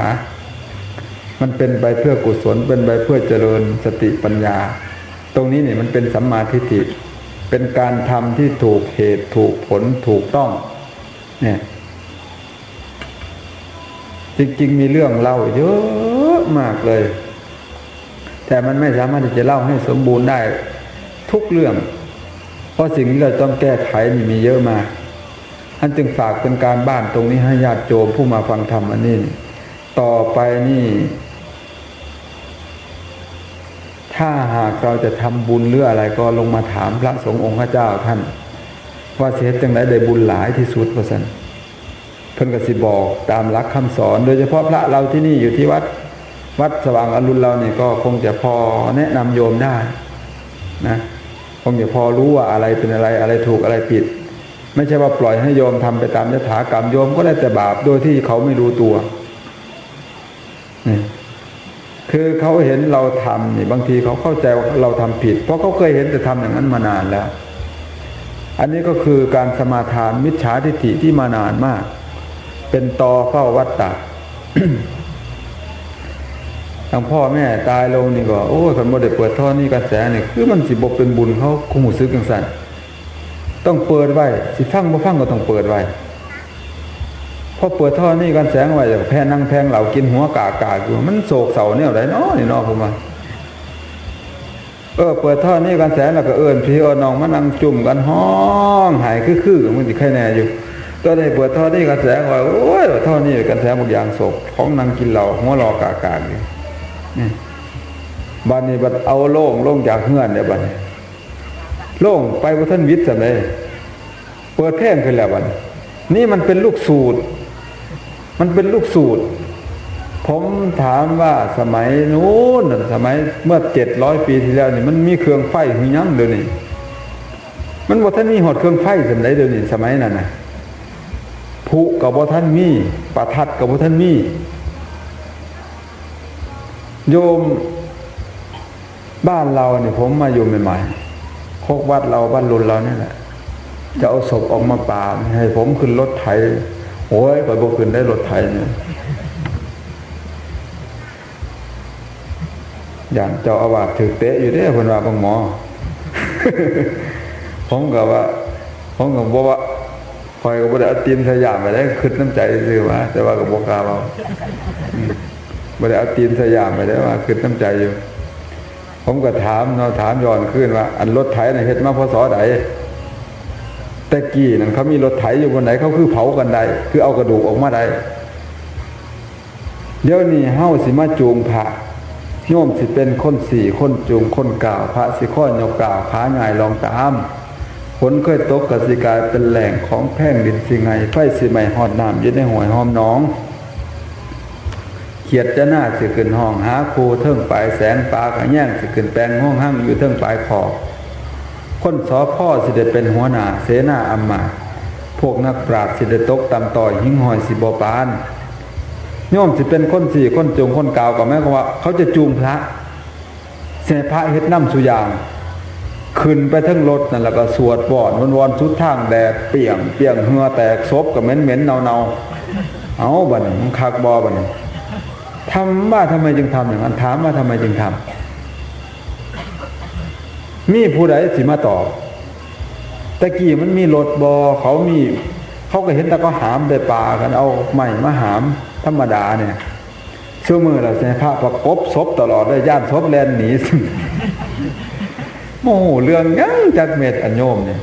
มันเป็นไปเพื่อกุศลเป็นไปเพื่อเจริญสติปัญญาตรงนี้นี่มันเป็นสัมมาทิฏฐิเป็นการทำที่ถูกเหตุถูกผลถูกต้องเนี่ยจริงๆมีเรื่องเล่าเยอะมากเลยแต่มันไม่สามารถที่จะเล่าให้สมบูรณ์ได้ทุกเรื่องเพราะสิ่งที่เราต้องแก้ไขมีเยอะมากท่านจึงฝากเป็นการบ้านตรงนี้ให้ญาติโยมผู้มาฟังธรรมอันนี้ต่อไปนี่ถ้าหากเราจะทำบุญหรืออะไรก็ลงมาถามพระสงฆ์องค์พระเจ้าท่านว่าเสียจังได๋ได้บุญหลายที่สุดว่าซั่นเพิ่นก็สิบอกตามหลักคำสอนโดยเฉพาะพระเราที่นี่อยู่ที่วัดสว่างอรุณเรานี่ก็คงจะพอแนะนำโยมได้นะคงจะพอรู้ว่าอะไรเป็นอะไรอะไรถูกอะไรผิดไม่ใช่ว่าปล่อยให้โยมทำไปตามยถากรรมโยมก็ได้แต่บาปโดยที่เขาไม่รู้ตัวนี่คือเขาเห็นเราทำนี่บางทีเขาเข้าใจว่าเราทำผิดเพราะเขาเคยเห็นแต่ทำอย่างนั้นมานานแล้วอันนี้ก็คือการสมาทานมิจฉาทิฏฐิที่มานานมากเป็นตอเฝ้าวัฏฏะ ทางพ่อแม่ตายลงนี่ก็โอ้ยคนบ่ได้เปิดท่อนี่กระแสนี่คือมันสิบ่เป็นบุญเขาคงหูซึกจังซั่นต้องเปิดไว้สิฟังบ่ฟังก็ต้องเปิดไว้พอเปิดท่อนี่กันแสงไว้แพนั่งแพงเหล่ากินหัวกากๆอยู่มันโศกเศร้าแนวใดเนาะนี่เนาะผมว่าเปิดท่อนี่กันแสงแล้วก็เอิ้นพี่น้องมานั่งจุ่มกันห้องหายคือๆมันสิใครแน่อยู่ตัวได้เปิดท่อนี่กันแสงไว้โอ้ยท่อนี่กันแสงบางอย่างโศกของนั่งกินเหล้าหัวรอกากๆอยู่นี่บัดนี้บัดเอาโล่งจากเฮือนเนี่ยบัดนี้โล่งไปบ่ทันวิทย์ซะเลยเปิดเพลงขึ้นแล้วบัดนี่มันเป็นลูกสูตรมันเป็นลูกสูตรผมถามว่าสมัยนู้นสมัยเมื่อ700 ปีที่แล้วนี่มันมีเครื่องไฟหรือยังเดี๋ยวนี้มันบ่ทันมีหอดเครื่องไฟสมัยเดี๋ยวนี้สมัยนั้นน่ะผุก็บ่ทันมีประทัดก็บ่ทันมีโยมบ้านเราเนี่ยผมมาอยู่ใหม่ๆโคกวัดเราบ้านรุ่นเรานี่แหละจะเอาศพออกมาป่าให้ผมขึ้นรถไถโอ้ยก็บ่ขึ้นได้รถไถเนี่ยอย่างเจ้าอาวาสถือเตะอยู่เด้เพิ่นว่าบางหมอ ผมก็บ่ว่าคอยก็บ่ได้เอาตีนใส่ยามไปได้ขึ้นน้ำใจซื่อว่าแต่ว่าก็บ่กล้าเว้า บ่ได้เอาตีนสยามไปได้ว่าคือน้ำใจอยู่ผมก็ถามย้อนขึ้นว่าอันรถไถน่ะเฮ็ดมาพศใดแต่กี้นั่นเขามีรถไถอยู่บนไหนเขาคือเผากันได้คือเอากระดูกออกมาได้เดี๋ยวนี้เฮาสิมาจูงพระโยมสิเป็นคนสี่คนจูงคนกล่าวพระสิข้อยกกล่าวขาง่ายลองตามฝนเคยตกกสิกลายเป็นแหล่งของแผ่นดินสิไงไฟสิไหม้ฮอดน้ำอยู่ในห้วยหอมหนองเขียดจะหน้าสิขึ้นห้องหาครูเทิงปลายแสนปลากระแย่งสิขึ้นแปลงห้องหั่งอยู่เทิงปลายคอคนสอพ่อสิได้เป็นหัวหน้าเสนาอำมาตย์พวกนักปราชญ์สิได้ตกตำต่อยหิ้งหอยสิบ่ปานโยมสิเป็นคนสี่คนจูงคนกล่าวก็หมายความว่าเขาจะจูงพระเสพระเฮ็ดน้ำสุยางขึ้นไปทั้งรถนั่นแล้วก็สวดบ่อนวนๆสุดทางแดดเปียงเหงื่อแตกซบก็เหม็นๆเนาเอาบัดนี้มันคักบ่บัดนี้ทำไมจึงทำอย่างนั้นถามว่าทำไมจึงทำมีผู้ใดสิมาตอบตะกี้มันมีรถบ่เขาก็เห็นแต่ก็หามได้ปลากันเอาไม้มาหามธรรมดาเนี่ยชั่วมือเราใช้พระประกบศพตลอดได้ย่านศพแลนหนีโมโหเรื่องยังจักเม็ดอันโยมเนี่ย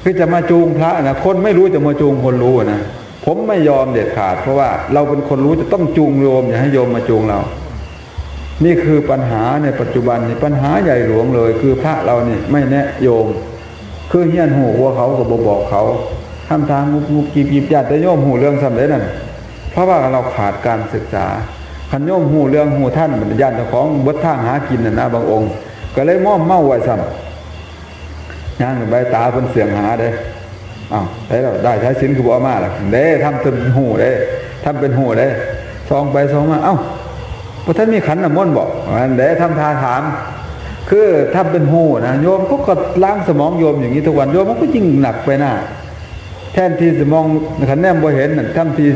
คือจะมาจูงพระนะคนไม่รู้จะมาจูงคนรู้นะผมไม่ยอมเด็ดขาดเพราะว่าเราเป็นคนรู้จะต้องจูงโยมอย่าให้โยมมาจูงเรานี่คือปัญหาในปัจจุบันนี่ปัญหาใหญ่หลวงเลยคือพระเรานี่ไม่แนะโยมคือเฮี้ยนหูว่าเขาก็บอกเขาทำทางงุบกีบญาติโยมหูเรื่องสำเร็จนั่นเพราะว่าเราขาดการศึกษาคันโยมหูเรื่องหูท่านญาติเจ้าของบดทางหากินนะบางองค์ก็เลยม่อมเมาไว้ซ้ำย่างใบตาเป็นเสียงหาเด้ได้ใช้สินคือบ่มาล่ะเด้ทำเป็นหูเด้ทำเป็นหูเด้ซองไปซองมาพระท่านมีขันน้ำมนต์บอกเด้ทำทาถามคือทำเป็นหูนะโยมก็ล้างสมองโยมอย่างนี้ทุกวันโยมมันก็ยิ่งหนักไปหน้าแทนที่จะมองขันแนมบ่เห็นทำที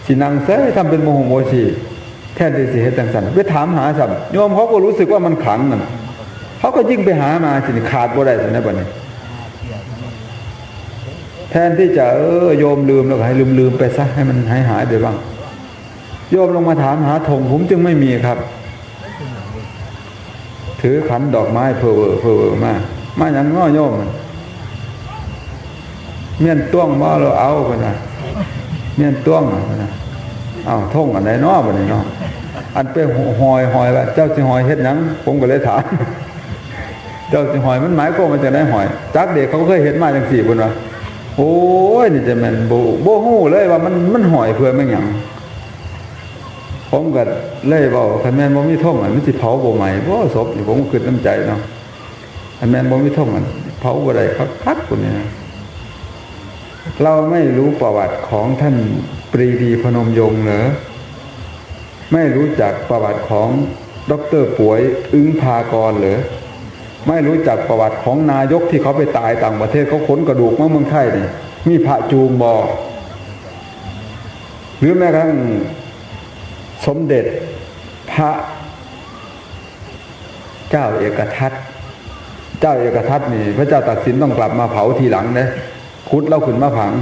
สินังเซ่ทำเป็นโมโหโมชีแทนที่สิเฮ็ดจังซั่นไปถามหาซ้ำโยมเขาก็รู้สึกว่ามันขลังนั่นเขาก็ยิ่งไปหามาสิขาดบ่ได้ซั่นนะบัดนี้แทนที่จะโยมลืมแล้วก็ให้ลืมไปซะให้มันหายไปบ้างโยมลงมาถามหาธงผมจึงไม่มีครับถือขันดอกไม้เพอมาอย่างง้อโยมเมียนต้วงบ่เราเอาไปนะเมียนต้วงนะท่งอันไหนน้อบัดนี้น้ออันไปหอยว่าเจ้าสิหอยเฮ็ดหยังผมก็เลยถามเจ้าสิหอยมันหมายความว่าจังได๋หอยจักเด็กเขาเคยเฮ็ดมาจังซี่เพิ่นว่าโอ้ยนี่จะแม่นบ่ฮู้เลยว่ามันหอยเพื่อแม่นหยังผมก็เลยเว้าคันแม่นบ่มีท่งมันสิเผาบ่ไหม้บ่ศพนี่ผมก็คิดน้ำใจเนาะคันแม่นบ่มีท่งมันเผาบ่ได้คักพุ่นนี่เราไม่รู้ประวัติของท่านปรีดีพนมยงค์เหรอไม่รู้จักประวัติของดร.ป่วยอึ้งภากรเหรอไม่รู้จักประวัติของนายกที่เขาไปตายต่างประเทศเขาขนกระดูกมาเมืองไทยนี่มีพระจูงบ่หรือแม้กระทั่งสมเด็จพระเจ้าเอกทัตนี่พระเจ้าตากสินต้องกลับมาเผาทีหลังเด้ขุดเล่าขึ้นมาผัง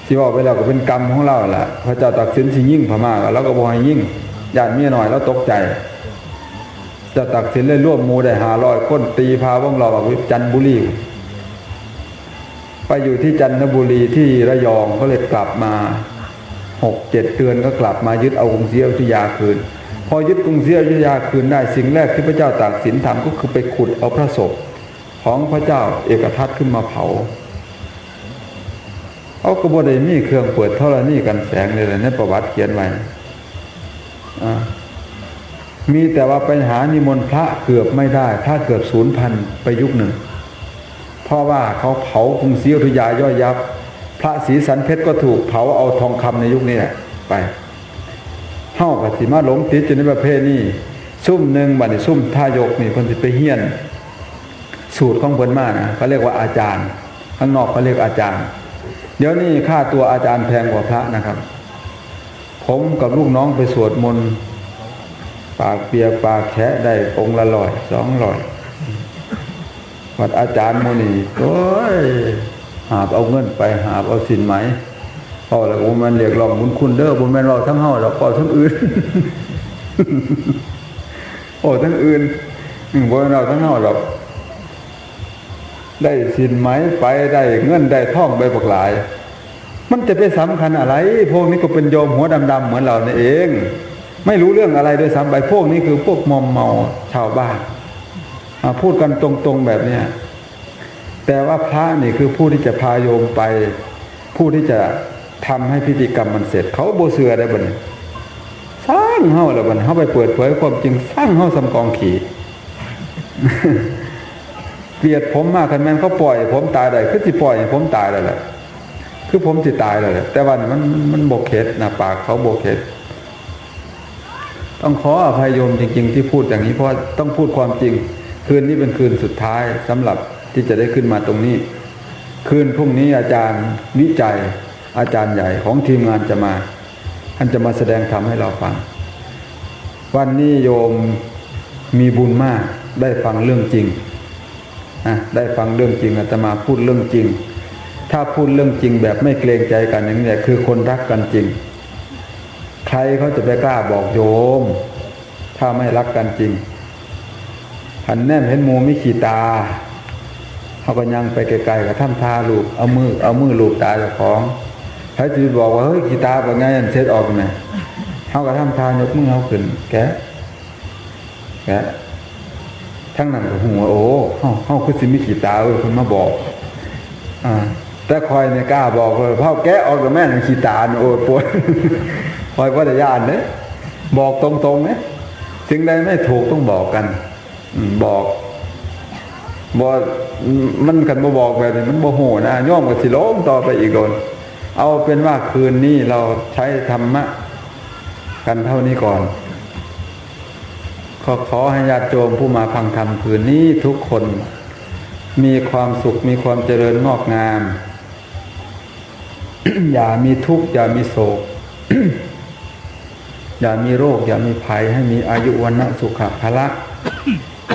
สิว่าไปแล้วก็เป็นกรรมของเราแหละพระเจ้าตากสินสิยิ่งพม่าแล้วก็บ่ให้ยิ่งญาติเมียน้อยแล้วตกใจเจ้าตากสินเลยร่วมหมู่ได้500คนตีพาวงเราออกจันทบุรีไปอยู่ที่จันทบุรีที่ระยองก็เลยกลับมา 6-7 เดือนก็กลับมายึดเอากรุงศรีอยุธยาคืนพอยึดกรุงศรีอยุธยาคืนได้สิ่งแรกที่พระเจ้าตากสินทำก็คือไปขุดเอาพระศพของพระเจ้าเอกทัตขึ้นมาเผาเอาก็บ่ได้มีเครื่องเปิดธรณีกันแสงเลยในประวัติเขียนไว้มีแต่ว่าไปหานิมนต์พระเกือบไม่ได้พระเกือบสูญพันธุ์ไปยุคหนึ่งเพราะว่าเขาเผากรุงศรีอยุธยาย่อยยับพระศรีสันเพชรก็ถูกเผาเอาทองคำในยุคนี้แหละไปเฮาก็สิมาหลงติดอยู่ในประเภทนี้ซุ่มหนึ่งบัดนี้ซุ่มท่ายกนี่เพิ่นสิไปเฮียนสูตรของเพิ่นมานะเขาเรียกว่าอาจารย์ข้างนอกเขาเรียกอาจารย์เดี๋ยวนี้ค่าตัวอาจารย์แพงกว่าพระนะครับผมกับลูกน้องไปสวดมนต์ปากเปียกปากแฉะได้องค์ละ100-200วัดอาจารย์โมนี่โอ้ยหาบเอาเงินไปหาบเอาสินไหมพ พ่อแล้วก็มันเรียกร้องบุญคุณเด้อบุญแม่นเราทั้งเฮาเราพ่อทั้งอื่น โอ้ทั้งอื่นบุญเราทั้งเฮาเราได้สินไหมไปได้เงินได้ทองไปบักหลายมันจะไปสำคัญอะไรพวกนี้ก็เป็นโยมหัวดำๆเหมือนเรานี่เองไม่รู้เรื่องอะไรด้วยซ้ำไปพวกนี้คือพวกมอมเมาชาวบ้านพูดกันตรงๆแบบเนี้ยแต่ว่าพระนี่คือผู้ที่จะพาโยมไปผู้ที่จะทำให้พิธีกรรมมันเสร็จเขาโบเสือได้บ่เนี่ยสร้างเฮาแล้วบ่เนี่ยเฮาไปเปิดเผยความจริงสร้างเฮาสำกองขี่ เกลียดผมมากคันแม่นเขาปล่อยผมตายได้คือสิปล่อยผมตายได้แหละคือผมสิตายแล้วแหละแต่ว่ามันบ่เข็ดนะปากเขาบ่เข็ดต้องขออภัยโยมจริงๆที่พูดอย่างนี้เพราะต้องพูดความจริงคืนนี้เป็นคืนสุดท้ายสำหรับที่จะได้ขึ้นมาตรงนี้คืนพรุ่งนี้อาจารย์วิจัยอาจารย์ใหญ่ของทีมงานจะมาท่านจะมาแสดงธรรมให้เราฟังวันนี้โยมมีบุญมากได้ฟังเรื่องจริงได้ฟังเรื่องจริงอาตมาพูดเรื่องจริงถ้าพูดเรื่องจริงแบบไม่เกรงใจกันอย่างนี้คือคนรักกันจริงใครเขาจะไปกล้าบอกโยมถ้าไม่รักกันจริงหันแน่นเห็นหมูไม่ขี่ตาเขาก็ยังไปไกลๆกับท่ามทาลูกเอามือลูกตาเจ้าของใครจะบอกว่าเฮ้ยขี่ตาเป็นไงอันเช็ดออกไหมเขาก็ท่ามทายกมือเขาขึ้นแกทั้งนั้นก็หัวโอ้เขาคือสิมีขี่ตาเว้ยคุณมาบอกแต่คอยเนี่ยกล้าบอกเลยเพราะแกออกกับแม่นขี่ตาโอ้ปวดคอยว่าจะย่านเนี่ยบอกตรงๆเนี่ยสิ่งใดไม่ถูกต้องบอกกันบอกมันกันมาบอกแบบนี้มันโมโหนะย่อมกับสิโลมต่อไปอีกโดนเอาเป็นว่าคืนนี้เราใช้ธรรมะกันเท่านี้ก่อนขอให้ญาติโยมผู้มาฟังธรรมคืนนี้ทุกคนมีความสุขมีความเจริญงอกงาม อย่ามีทุกข์อย่ามีโศก อย่ามีโรคอย่ามีภัยให้มีอายุวันนะสุขะพละ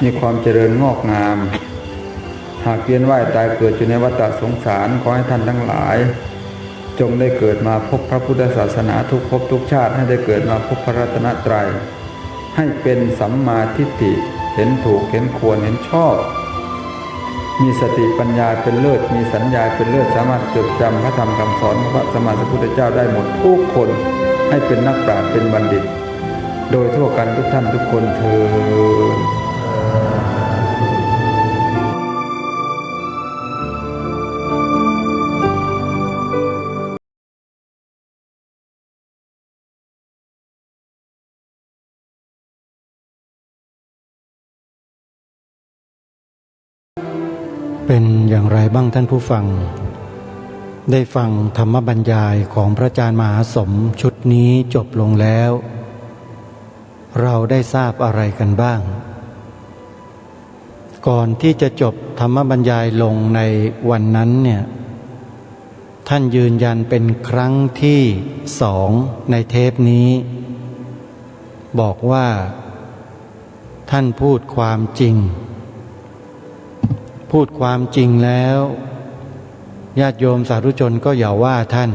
มีความเจริญงอกงามหากเวียนว่ายตายเกิดอยู่ในวัฏสงสารขอให้ท่านทั้งหลายจงได้เกิดมาพบพระพุทธศาสนาทุกภพทุกชาติให้ได้เกิดมาพบพระรัตนตรัยให้เป็นสัมมาทิฏฐิเห็นถูกเห็นควรเห็นชอบมีสติปัญญาเป็นเลิศมีสัญญาเป็นเลิศสามารถจดจำพระธรรมคำสอนของพระสัมมาสัมพุทธเจ้าได้หมดทุกคนให้เป็นนักปราชญ์เป็นบัณฑิตโดยทั่วกันทุกท่านทุกคนเทอญเป็นอย่างไรบ้างท่านผู้ฟังได้ฟังธรรมบรรยายของพระอาจารย์มหาสมชุดนี้จบลงแล้วเราได้ทราบอะไรกันบ้างก่อนที่จะจบธรรมบรรยายลงในวันนั้นเนี่ยท่านยืนยันเป็นครั้งที่2ในเทปนี้บอกว่าท่านพูดความจริงพูดความจริงแล้วญาติโยมสาธุชนก็อย่าว่าท่าน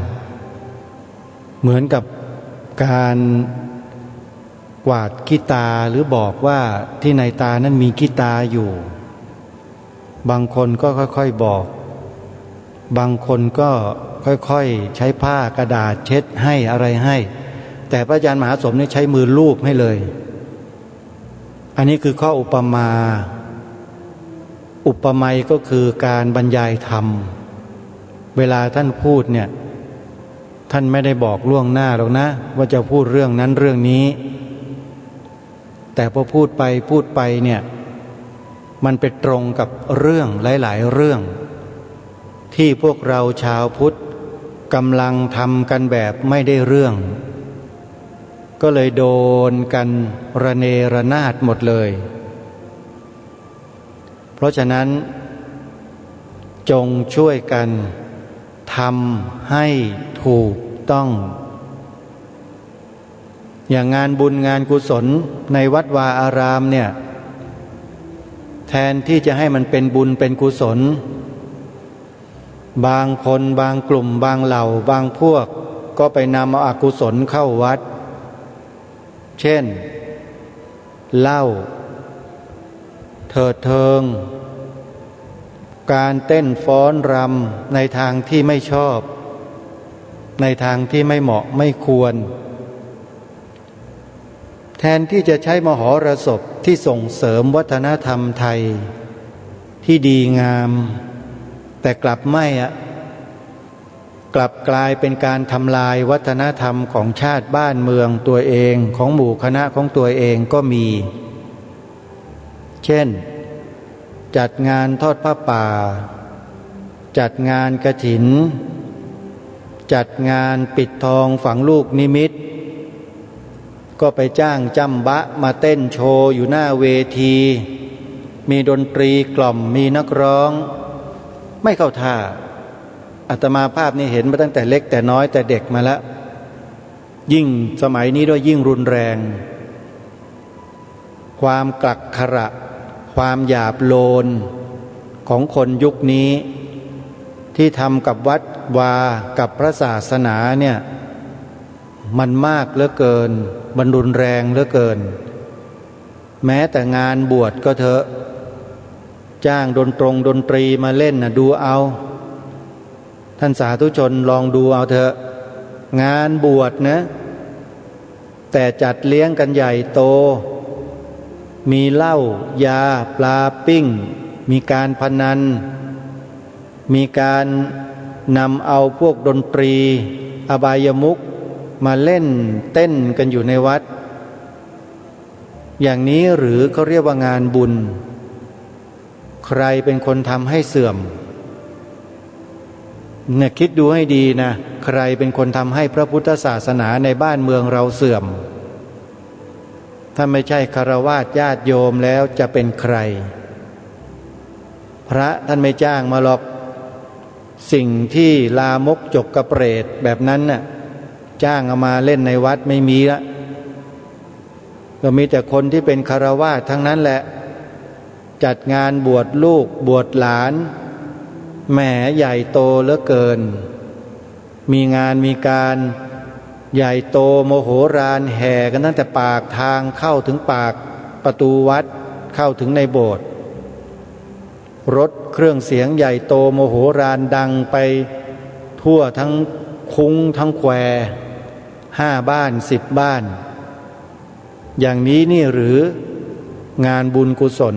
เหมือนกับการกวาดขี้ตาหรือบอกว่าที่ในตานั้นมีขี้ตาอยู่บางคนก็ค่อยๆบอกบางคนก็ค่อยๆใช้ผ้ากระดาษเช็ดให้อะไรให้แต่พระอาจารย์มหาสมนี่ใช้มือลูบให้เลยอันนี้คือข้ออุปมาอุปไมยก็คือการบรรยายธรรมเวลาท่านพูดเนี่ยท่านไม่ได้บอกล่วงหน้าหรอกนะว่าจะพูดเรื่องนั้นเรื่องนี้แต่พอพูดไปเนี่ยมันไปตรงกับเรื่องหลายๆเรื่องที่พวกเราชาวพุทธกำลังทำกันแบบไม่ได้เรื่องก็เลยโดนกันระเนระนาดหมดเลยเพราะฉะนั้นจงช่วยกันทำให้ถูกต้องอย่างงานบุญงานกุศลในวัดวาอารามเนี่ยแทนที่จะให้มันเป็นบุญเป็นกุศลบางคนบางกลุ่มบางเหล่าบางพวก ก็ไปนำเอาอกุศลเข้าวัดเช่นเหล้าเถิดเทิงการเต้นฟ้อนรำในทางที่ไม่ชอบในทางที่ไม่เหมาะไม่ควรแทนที่จะใช้มหรสพที่ส่งเสริมวัฒนธรรมไทยที่ดีงามแต่กลับไม่กลับกลายเป็นการทำลายวัฒนธรรมของชาติบ้านเมืองตัวเองของหมู่คณะของตัวเองก็มีเช่นจัดงานทอดผ้าป่าจัดงานกฐินจัดงานปิดทองฝังลูกนิมิตก็ไปจ้างจำบะมาเต้นโชว์อยู่หน้าเวทีมีดนตรีกล่อมมีนักร้องไม่เข้าท่าอาตมาภาพนี่เห็นมาตั้งแต่เล็กแต่น้อยแต่เด็กมาแล้วยิ่งสมัยนี้ด้วยยิ่งรุนแรงความกลักขระความหยาบโลนของคนยุคนี้ที่ทำกับวัดวากับพระศาสนาเนี่ยมันมากเหลือเกินมันรุนแรงเหลือเกินแม้แต่งานบวชก็เถอะจ้างดนตรีมาเล่นนะดูเอาท่านสาธุชนลองดูเอาเถอะงานบวชนะแต่จัดเลี้ยงกันใหญ่โตมีเหล้ายาปลาปิ้งมีการพนันมีการนำเอาพวกดนตรีอบายมุขมาเล่นเต้นกันอยู่ในวัดอย่างนี้หรือเขาเรียกว่างานบุญใครเป็นคนทำให้เสื่อมเนี่ยคิดดูให้ดีนะใครเป็นคนทำให้พระพุทธศาสนาในบ้านเมืองเราเสื่อมถ้าไม่ใช่ฆราวาสญาติโยมแล้วจะเป็นใครพระท่านไม่จ้างมาหรอกสิ่งที่ลามกจกกระเปรตแบบนั้นน่ะจ้างเอามาเล่นในวัดไม่มีละก็มีแต่คนที่เป็นฆราวาสทั้งนั้นแหละจัดงานบวชลูกบวชหลานแหมใหญ่โตเหลือเกินมีงานมีการใหญ่โตโมโหฬารแห่กันตั้งแต่ปากทางเข้าถึงปากประตูวัดเข้าถึงในโบสถ์รถเครื่องเสียงใหญ่โตโมโหฬารดังไปทั่วทั้งคุ้งทั้งแคว5 บ้าน10 บ้านอย่างนี้นี่หรืองานบุญกุศล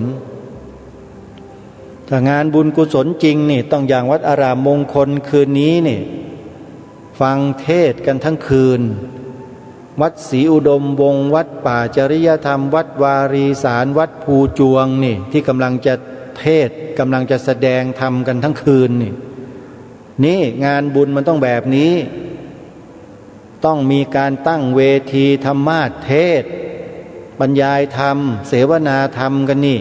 ถ้างานบุญกุศลจริงนี่ต้องอย่างวัดอารามมงคลคืนนี้นี่ฟังเทศกันทั้งคืนวัดศรีอุดมวงศ์วัดป่าจริยธรรมวัดวารีสารวัดภูจวงนี่ที่กำลังจะเทศกำลังจะแสดงธรรมกันทั้งคืนนี่งานบุญมันต้องแบบนี้ต้องมีการตั้งเวทีธรรมาสน์เทศบรรยายธรรมเสวนาธรรมกันนี่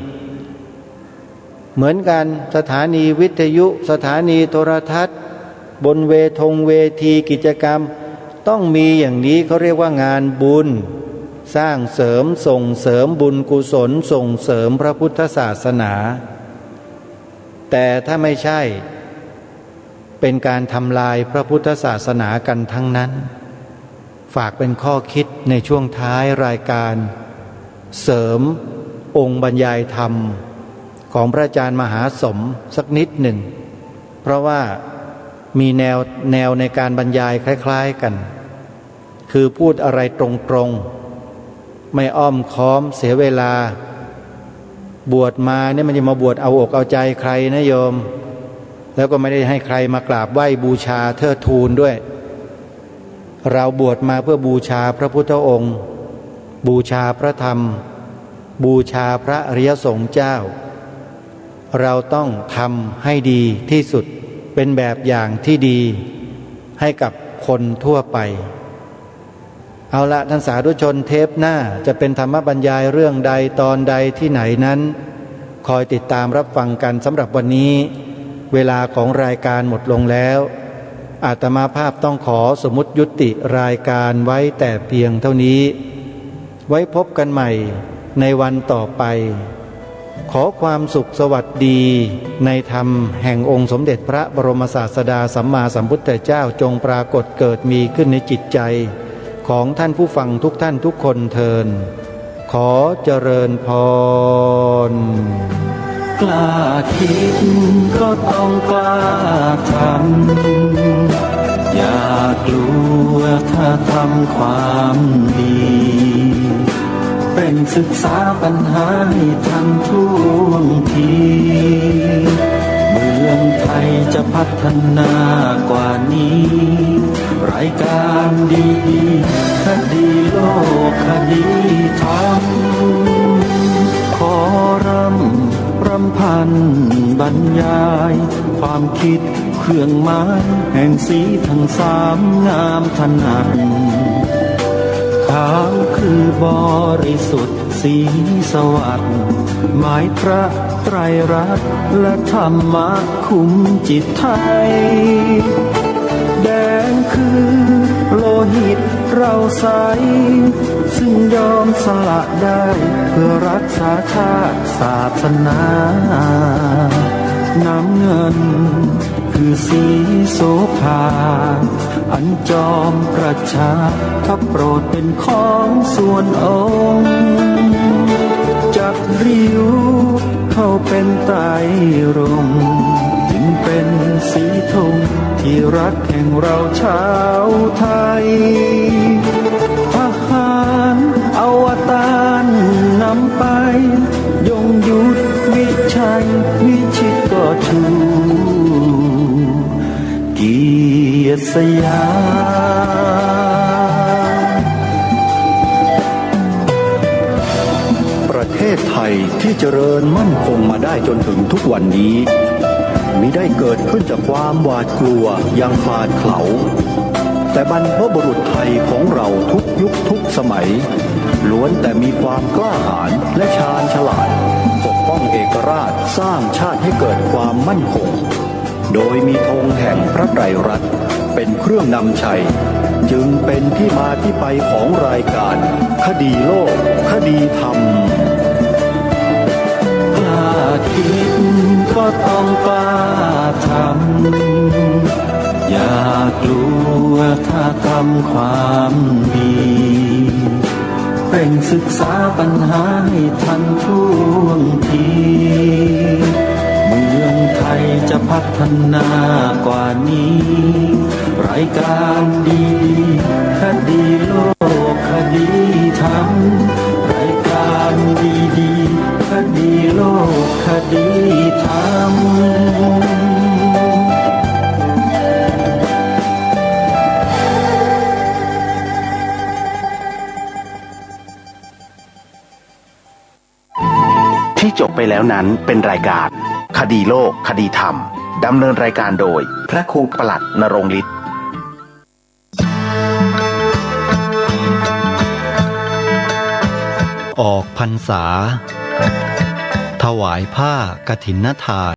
เหมือนกันสถานีวิทยุสถานีโทรทัศน์บนเวทีกิจกรรมต้องมีอย่างนี้เขาเรียกว่างานบุญสร้างเสริมส่งเสริมบุญกุศลส่งเสริมพระพุทธศาสนาแต่ถ้าไม่ใช่เป็นการทำลายพระพุทธศาสนากันทั้งนั้นฝากเป็นข้อคิดในช่วงท้ายรายการเสริมองค์บรรยายธรรมของพระอาจารย์มหาสมสักนิดหนึ่งเพราะว่ามีแนวในการบรรยายคล้ายๆกันคือพูดอะไรตรงๆไม่อ้อมค้อมเสียเวลาบวชมาเนี่ยมันจะมาบวชเอาอกเอาใจใครนะโยมแล้วก็ไม่ได้ให้ใครมากราบไหว้บูชาเทิดทูนด้วยเราบวชมาเพื่อบูชาพระพุทธองค์บูชาพระธรรมบูชาพระอริยสงฆ์เจ้าเราต้องทำให้ดีที่สุดเป็นแบบอย่างที่ดีให้กับคนทั่วไปเอาละท่านสาธุชนเทปหน้าจะเป็นธรรมบรรยายเรื่องใดตอนใดที่ไหนนั้นคอยติดตามรับฟังกันสำหรับวันนี้เวลาของรายการหมดลงแล้วอาตมาภาพต้องขอสมมุติยุติรายการไว้แต่เพียงเท่านี้ไว้พบกันใหม่ในวันต่อไป ขอความสุขสวัสดีในธรรมแห่งองค์สมเด็จพระบรมศาสดาสัมมาสัมพุทธเจ้าจงปรากฏเกิดมีขึ้นในจิตใจของท่านผู้ฟังทุกท่านทุกคนเทินขอเจริญพร กล้าคิดก็ต้องกล้าทำอย่ากลัวถ้าทำความดีเป็นศึกษาปัญหาให้ทันท่วงทีเมืองไทยจะพัฒนากว่านี้รายการดีคดีโลกคดีธรรมขอรำพันบรรยายความคิดเครื่องหมายแห่งสีทั้งสามงามถนัดขาวคือบริสุทธิ์สีสวัสดิ์หมายพระไตรรัตน์และธรรมะคุมจิตไทยแดงคือโลหิตเราใสซึ่งยอมสละได้เพื่อรักษาชาติศาสนาน้ำเงินคือสีโสภาอันจอมประชาถ้าโปรดเป็นของส่วนองค์จักริ้วเข้าเป็นไตรรงค์จึงเป็นสีธงที่รักแห่งเราชาวไทยทหารอวตารนำไปยงยุทธวิชัยวิชิตก็ชูเกียรติสยาม ประเทศไทยที่เจริญมั่นคงมาได้จนถึงทุกวันนี้มิได้เกิดขึ้นจากความหวาดกลัวอย่างคลาดเขลาแต่บรรพบุรุษไทยของเราทุกยุคทุกสมัยล้วนแต่มีความกล้าหาญและชาญฉลาดปกป้องเอกราชสร้างชาติให้เกิดความมั่นคงโดยมีธงแห่งพระไตรรัตน์เป็นเครื่องนำชัยจึงเป็นที่มาที่ไปของรายการคดีโลกคดีธรรมกล้าคิดก็ต้องกล้าทำอย่ากลัวถ้าทำความดีเร่งศึกษาปัญหาให้ทันท่วงทีเมืองไทยจะพัฒนากว่านี้รายการดีคดีโลกคดีธรรมรายการดีคดีโลกคดีธรรมที่จบไปแล้วนั้นเป็นรายการคดีโลกคดีธรรมดำเนินรายการโดยพระครูปลัดณรงค์ฤทธิ์ออกพรรษาถวายผ้ากฐินทาน